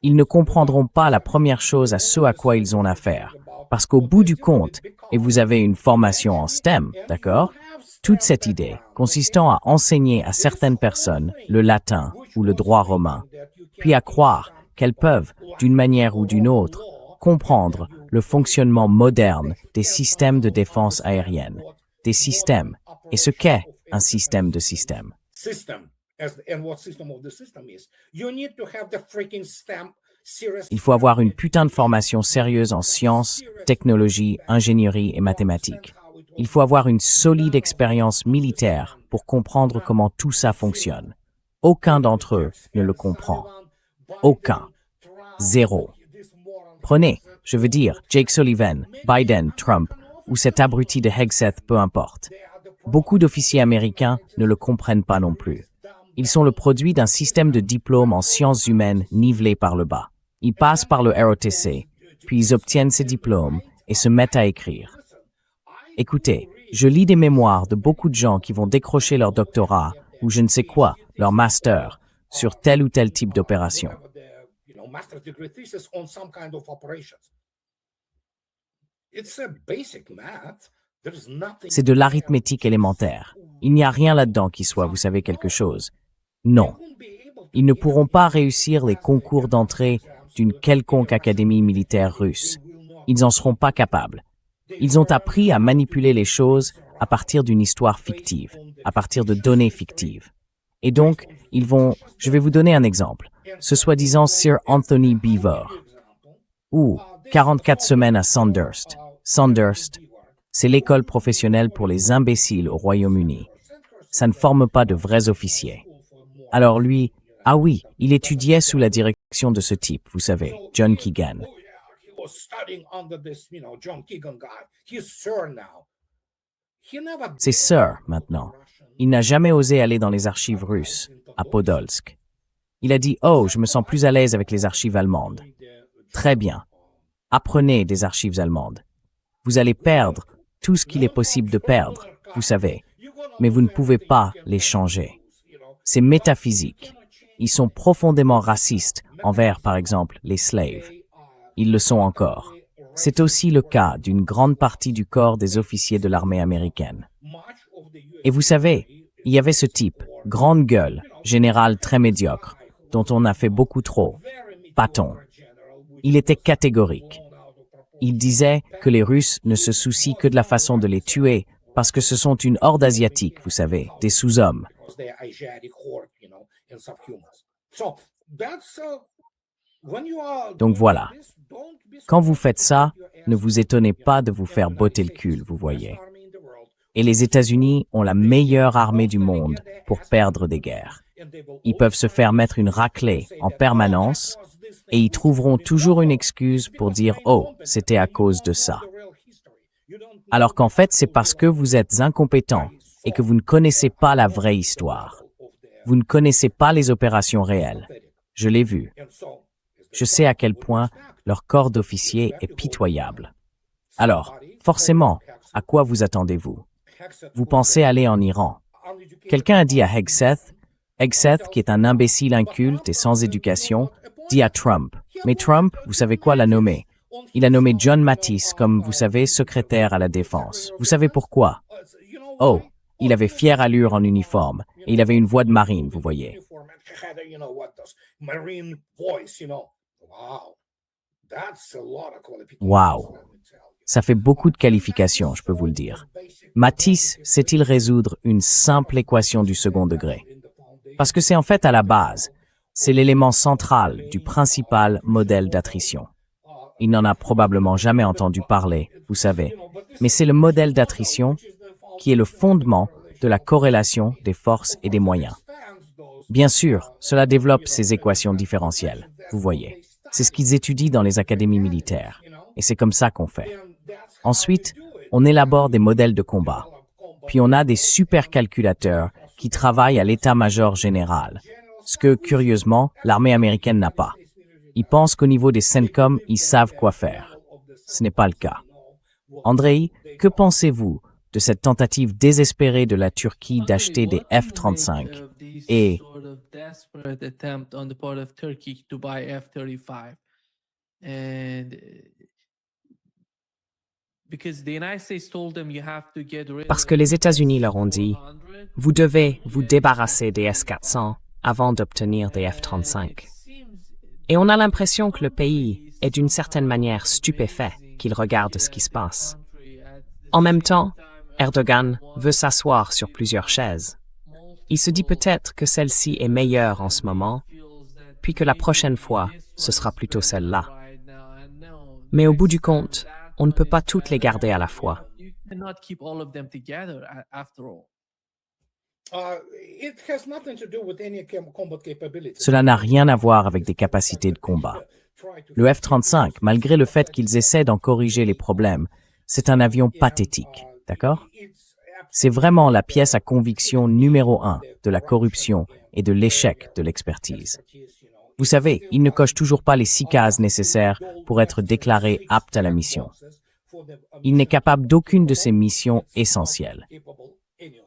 Ils ne comprendront pas la première chose à ce à quoi ils ont affaire, parce qu'au bout du compte, et vous avez une formation en STEM, d'accord? Toute cette idée consistant à enseigner à certaines personnes le latin ou le droit romain, puis à croire qu'elles peuvent, d'une manière ou d'une autre, comprendre le fonctionnement moderne des systèmes de défense aérienne, des systèmes, et ce qu'est un système de système. Il faut avoir une putain de formation sérieuse en sciences, technologie, ingénierie et mathématiques. Il faut avoir une solide expérience militaire pour comprendre comment tout ça fonctionne. Aucun d'entre eux ne le comprend. Aucun. Zéro. Prenez, je veux dire, Jake Sullivan, Biden, Trump, ou cet abruti de Hegseth, peu importe. Beaucoup d'officiers américains ne le comprennent pas non plus. Ils sont le produit d'un système de diplôme en sciences humaines nivelé par le bas. Ils passent par le ROTC, puis ils obtiennent ces diplômes et se mettent à écrire. Écoutez, je lis des mémoires de beaucoup de gens qui vont décrocher leur doctorat ou je ne sais quoi, leur master, sur tel ou tel type d'opération. C'est de l'arithmétique élémentaire. Il n'y a rien là-dedans qui soit, vous savez, quelque chose. Non. Ils ne pourront pas réussir les concours d'entrée d'une quelconque académie militaire russe. Ils n'en seront pas capables. Ils ont appris à manipuler les choses à partir d'une histoire fictive, à partir de données fictives. Et donc, ils vont... Je vais vous donner un exemple. Ce soi-disant Sir Anthony Beevor. Ou 44 semaines à Sandhurst. Sandhurst, c'est l'école professionnelle pour les imbéciles au Royaume-Uni. Ça ne forme pas de vrais officiers. Alors lui, ah oui, il étudiait sous la direction de ce type, vous savez, John Keegan. C'est Sir maintenant. Il n'a jamais osé aller dans les archives russes, à Podolsk. Il a dit « Oh, je me sens plus à l'aise avec les archives allemandes. » Très bien. Apprenez des archives allemandes. Vous allez perdre tout ce qu'il est possible de perdre, vous savez, mais vous ne pouvez pas les changer. C'est métaphysique. Ils sont profondément racistes envers, par exemple, les slaves. Ils le sont encore. C'est aussi le cas d'une grande partie du corps des officiers de l'armée américaine. Et vous savez, il y avait ce type, grande gueule, général très médiocre, dont on a fait beaucoup trop. Patton. Il était catégorique. Il disait que les Russes ne se soucient que de la façon de les tuer parce que ce sont une horde asiatique, vous savez, des sous-hommes. Donc voilà. Quand vous faites ça, ne vous étonnez pas de vous faire botter le cul, vous voyez. Et les États-Unis ont la meilleure armée du monde pour perdre des guerres. Ils peuvent se faire mettre une raclée en permanence et ils trouveront toujours une excuse pour dire « Oh, c'était à cause de ça ». Alors qu'en fait, c'est parce que vous êtes incompétent et que vous ne connaissez pas la vraie histoire. Vous ne connaissez pas les opérations réelles. Je l'ai vu. Je sais à quel point leur corps d'officier est pitoyable. Alors, forcément, à quoi vous attendez-vous? Vous pensez aller en Iran. Quelqu'un a dit à Hegseth, qui est un imbécile inculte et sans éducation, dit à Trump. Mais Trump, vous savez quoi, l'a nommé? Il a nommé John Mattis comme, vous savez, secrétaire à la défense. Vous savez pourquoi? Oh, il avait fière allure en uniforme et il avait une voix de marine, vous voyez. Wow. Ça fait beaucoup de qualifications, je peux vous le dire. Mattis sait-il résoudre une simple équation du second degré? Parce que c'est en fait à la base, c'est l'élément central du principal modèle d'attrition. Il n'en a probablement jamais entendu parler, vous savez, mais c'est le modèle d'attrition qui est le fondement de la corrélation des forces et des moyens. Bien sûr, cela développe ces équations différentielles, vous voyez. C'est ce qu'ils étudient dans les académies militaires, et c'est comme ça qu'on fait. Ensuite, on élabore des modèles de combat, puis on a des supercalculateurs qui travaillent à l'état-major général, ce que, curieusement, l'armée américaine n'a pas. Ils pensent qu'au niveau des CENTCOM, ils savent quoi faire. Ce n'est pas le cas. Andrei, que pensez-vous de cette tentative désespérée de la Turquie d'acheter des F-35 et Parce que les États-Unis leur ont dit « Vous devez vous débarrasser des S-400 avant d'obtenir des F-35 ». Et on a l'impression que le pays est d'une certaine manière stupéfait qu'il regarde ce qui se passe. En même temps, Erdogan veut s'asseoir sur plusieurs chaises. Il se dit peut-être que celle-ci est meilleure en ce moment, puis que la prochaine fois, ce sera plutôt celle-là. Mais au bout du compte, on ne peut pas toutes les garder à la fois. Cela n'a rien à voir avec des capacités de combat. Le F-35, malgré le fait qu'ils essaient d'en corriger les problèmes, c'est un avion pathétique, d'accord? C'est vraiment la pièce à conviction numéro 1 de la corruption et de l'échec de l'expertise. Vous savez, il ne coche toujours pas les 6 cases nécessaires pour être déclaré apte à la mission. Il n'est capable d'aucune de ces missions essentielles.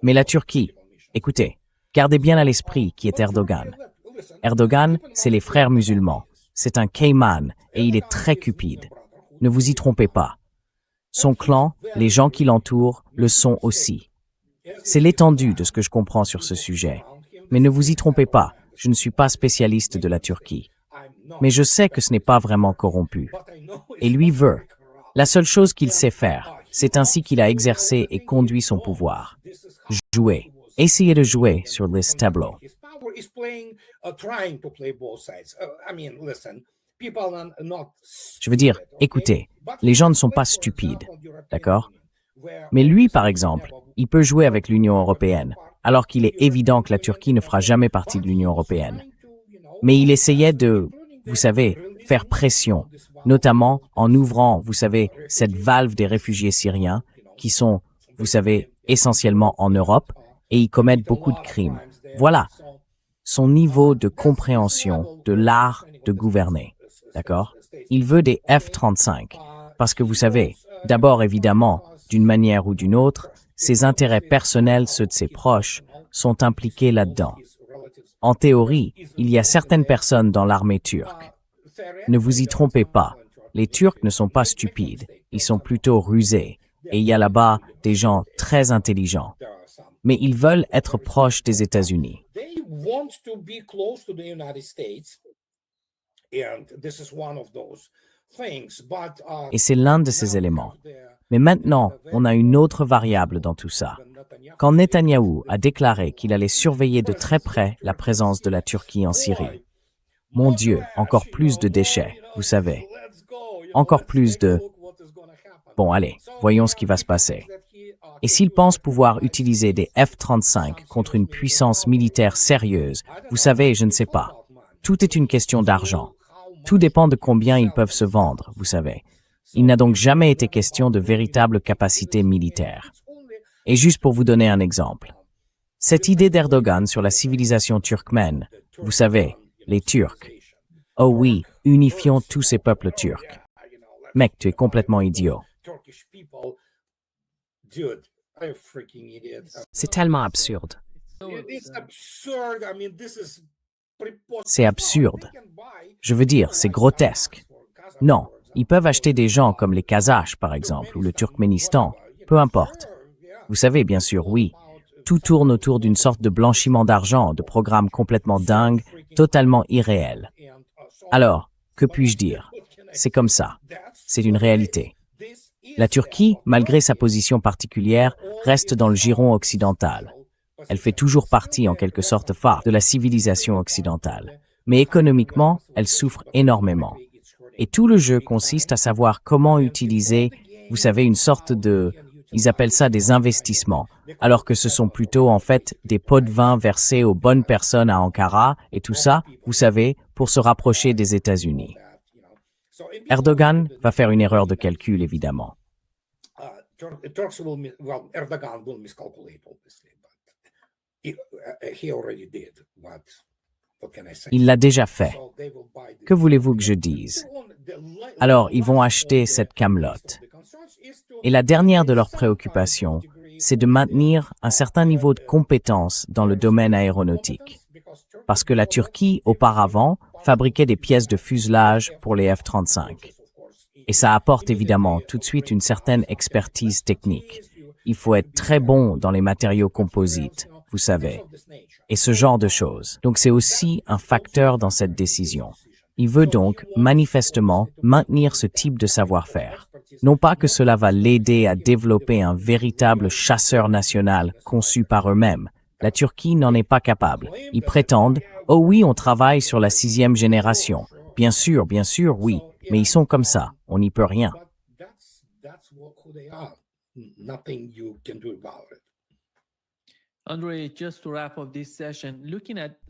Mais la Turquie, écoutez, gardez bien à l'esprit qui est Erdogan. Erdogan, c'est les frères musulmans. C'est un Cayman et il est très cupide. Ne vous y trompez pas. Son clan, les gens qui l'entourent, le sont aussi. C'est l'étendue de ce que je comprends sur ce sujet. Mais ne vous y trompez pas, je ne suis pas spécialiste de la Turquie. Mais je sais que ce n'est pas vraiment corrompu. Et lui veut. La seule chose qu'il sait faire, c'est ainsi qu'il a exercé et conduit son pouvoir. Jouer. Essayez de jouer sur ce tableau. Je veux dire, écoutez, les gens ne sont pas stupides, d'accord? Mais lui, par exemple, il peut jouer avec l'Union européenne, alors qu'il est évident que la Turquie ne fera jamais partie de l'Union européenne. Mais il essayait de, vous savez, faire pression, notamment en ouvrant, vous savez, cette valve des réfugiés syriens, qui sont, vous savez, essentiellement en Europe, et ils commettent beaucoup de crimes. Voilà son niveau de compréhension de l'art de gouverner, d'accord? Il veut des F-35, parce que vous savez, d'abord évidemment, d'une manière ou d'une autre, ses intérêts personnels, ceux de ses proches, sont impliqués là-dedans. En théorie, il y a certaines personnes dans l'armée turque. Ne vous y trompez pas, les Turcs ne sont pas stupides, ils sont plutôt rusés, et il y a là-bas des gens très intelligents. Mais ils veulent être proches des États-Unis. Et c'est l'un de ces éléments. Mais maintenant, on a une autre variable dans tout ça. Quand Netanyahou a déclaré qu'il allait surveiller de très près la présence de la Turquie en Syrie, mon Dieu, encore plus de déchets, vous savez. Encore plus de... Bon, allez, voyons ce qui va se passer. Et s'il pense pouvoir utiliser des F-35 contre une puissance militaire sérieuse, vous savez, je ne sais pas. Tout est une question d'argent. Tout dépend de combien ils peuvent se vendre, vous savez. Il n'a donc jamais été question de véritable capacité militaire. Et juste pour vous donner un exemple, cette idée d'Erdogan sur la civilisation turkmène, vous savez, les Turcs. Oh oui, unifions tous ces peuples turcs. Mec, tu es complètement idiot. C'est tellement absurde. C'est absurde. Je veux dire, c'est grotesque. Non, ils peuvent acheter des gens comme les Kazakhs, par exemple, ou le Turkménistan, peu importe. Vous savez, bien sûr, oui, tout tourne autour d'une sorte de blanchiment d'argent, de programmes complètement dingues, totalement irréels. Alors, que puis-je dire? C'est comme ça. C'est une réalité. La Turquie, malgré sa position particulière, reste dans le giron occidental. Elle fait toujours partie, en quelque sorte, phare de la civilisation occidentale. Mais économiquement, elle souffre énormément. Et tout le jeu consiste à savoir comment utiliser, vous savez, une sorte de... Ils appellent ça des investissements, alors que ce sont plutôt, en fait, des pots de vin versés aux bonnes personnes à Ankara, et tout ça, vous savez, pour se rapprocher des États-Unis. Erdogan va faire une erreur de calcul, évidemment. Il l'a déjà fait. Que voulez-vous que je dise? Alors, ils vont acheter cette camelote. Et la dernière de leurs préoccupations, c'est de maintenir un certain niveau de compétence dans le domaine aéronautique. Parce que la Turquie, auparavant, fabriquait des pièces de fuselage pour les F-35. Et ça apporte évidemment tout de suite une certaine expertise technique. Il faut être très bon dans les matériaux composites, vous savez, et ce genre de choses. Donc c'est aussi un facteur dans cette décision. Il veut donc, manifestement, maintenir ce type de savoir-faire. Non pas que cela va l'aider à développer un véritable chasseur national conçu par eux-mêmes. La Turquie n'en est pas capable. Ils prétendent « Oh oui, on travaille sur la 6e génération. » Bien sûr, oui. Mais ils sont comme ça. On n'y peut rien.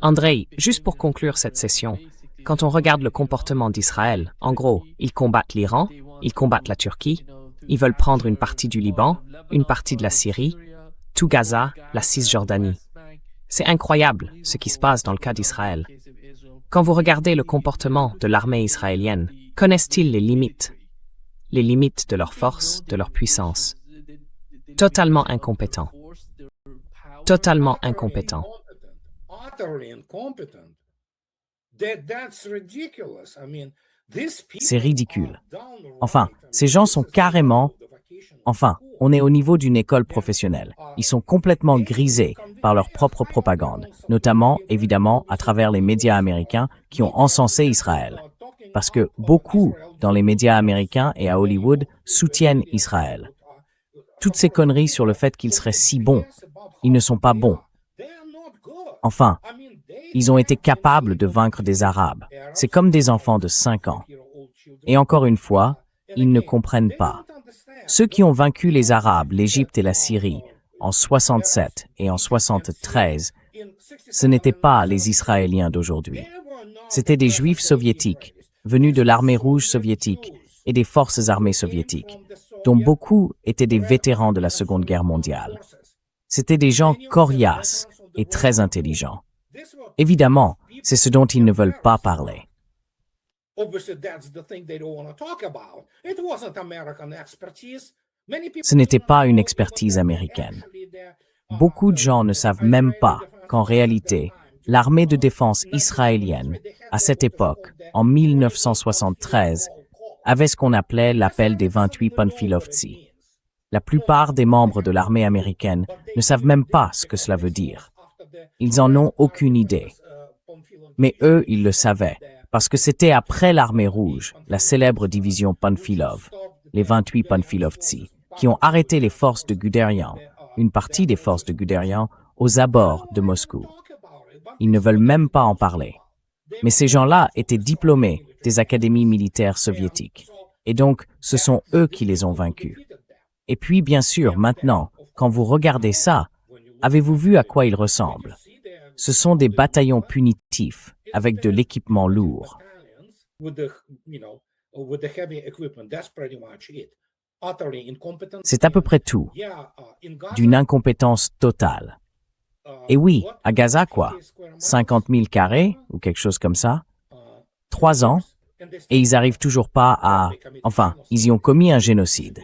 André, juste pour conclure cette session, quand on regarde le comportement d'Israël, en gros, ils combattent l'Iran, ils combattent la Turquie, ils veulent prendre une partie du Liban, une partie de la Syrie, tout Gaza, la Cisjordanie. C'est incroyable ce qui se passe dans le cas d'Israël. Quand vous regardez le comportement de l'armée israélienne, connaissent-ils les limites? Les limites de leur force, de leur puissance. Totalement incompétents. Totalement incompétents. C'est ridicule. Enfin, ces gens sont carrément... Enfin, on est au niveau d'une école professionnelle. Ils sont complètement grisés par leur propre propagande, notamment, évidemment, à travers les médias américains qui ont encensé Israël. Parce que beaucoup, dans les médias américains et à Hollywood, soutiennent Israël. Toutes ces conneries sur le fait qu'ils seraient si bons, ils ne sont pas bons. Enfin, ils ont été capables de vaincre des Arabes. C'est comme des enfants de 5 ans. Et encore une fois, ils ne comprennent pas. Ceux qui ont vaincu les Arabes, l'Égypte et la Syrie en 67 et en 73, ce n'étaient pas les Israéliens d'aujourd'hui. C'étaient des Juifs soviétiques, venus de l'armée rouge soviétique et des forces armées soviétiques, dont beaucoup étaient des vétérans de la Seconde Guerre mondiale. C'étaient des gens coriaces et très intelligents. Évidemment, c'est ce dont ils ne veulent pas parler. Ce n'était pas une expertise américaine. Beaucoup de gens ne savent même pas qu'en réalité, l'armée de défense israélienne, à cette époque, en 1973, avait ce qu'on appelait l'appel des 28 Panfilovtsi. La plupart des membres de l'armée américaine ne savent même pas ce que cela veut dire. Ils en ont aucune idée. Mais eux, ils le savaient, parce que c'était après l'armée rouge, la célèbre division Panfilov, les 28 Panfilovtsi, qui ont arrêté les forces de Guderian, une partie des forces de Guderian, aux abords de Moscou. Ils ne veulent même pas en parler. Mais ces gens-là étaient diplômés des académies militaires soviétiques. Et donc, ce sont eux qui les ont vaincus. Et puis, bien sûr, maintenant, quand vous regardez ça, avez-vous vu à quoi ils ressemblent? Ce sont des bataillons punitifs avec de l'équipement lourd. C'est à peu près tout. D'une incompétence totale. Et oui, à Gaza, quoi? 50 000 carrés, ou quelque chose comme ça? 3 ans, et ils arrivent toujours pas à... Enfin, ils y ont commis un génocide.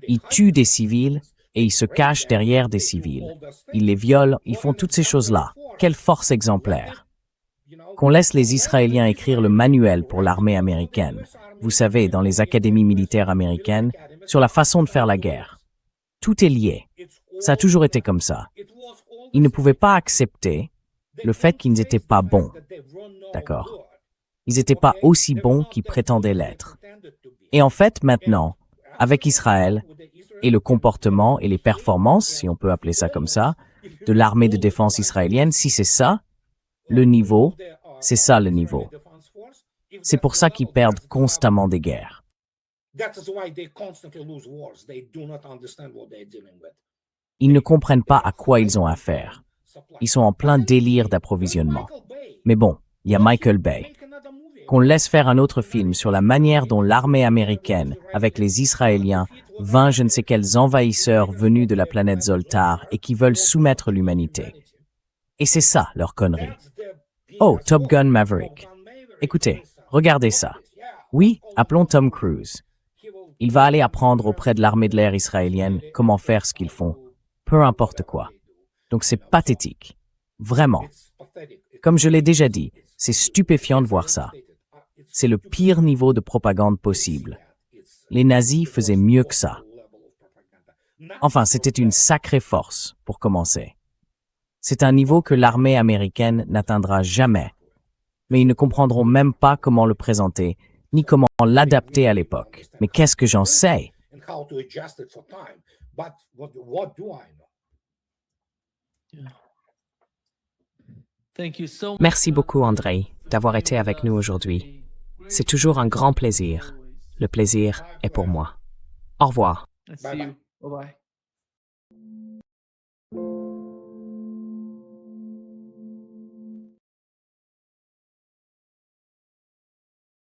Ils tuent des civils, et ils se cachent derrière des civils. Ils les violent, ils font toutes ces choses-là. Quelle force exemplaire! Qu'on laisse les Israéliens écrire le manuel pour l'armée américaine, vous savez, dans les académies militaires américaines, sur la façon de faire la guerre. Tout est lié. Ça a toujours été comme ça. Ils ne pouvaient pas accepter le fait qu'ils n'étaient pas bons. D'accord? Ils n'étaient pas aussi bons qu'ils prétendaient l'être. Et en fait, maintenant, avec Israël, et le comportement et les performances, si on peut appeler ça comme ça, de l'armée de défense israélienne, si c'est ça, le niveau, c'est ça le niveau. C'est pour ça qu'ils perdent constamment des guerres. Ils ne comprennent pas à quoi ils ont affaire. Ils sont en plein délire d'approvisionnement. Mais bon, il y a Michael Bay. Qu'on laisse faire un autre film sur la manière dont l'armée américaine, avec les Israéliens, vainc je ne sais quels envahisseurs venus de la planète Zoltar et qui veulent soumettre l'humanité. Et c'est ça, leur connerie. Oh, Top Gun Maverick. Écoutez, regardez ça. Oui, appelons Tom Cruise. Il va aller apprendre auprès de l'armée de l'air israélienne comment faire ce qu'ils font, peu importe quoi. Donc c'est pathétique. Vraiment. Comme je l'ai déjà dit, c'est stupéfiant de voir ça. C'est le pire niveau de propagande possible. Les nazis faisaient mieux que ça. Enfin, c'était une sacrée force, pour commencer. C'est un niveau que l'armée américaine n'atteindra jamais. Mais ils ne comprendront même pas comment le présenter, ni comment l'adapter à l'époque. Mais qu'est-ce que j'en sais? Merci beaucoup, Andrei, d'avoir été avec nous aujourd'hui. C'est toujours un grand plaisir. Le plaisir est pour moi. Au revoir. See you. Bye-bye.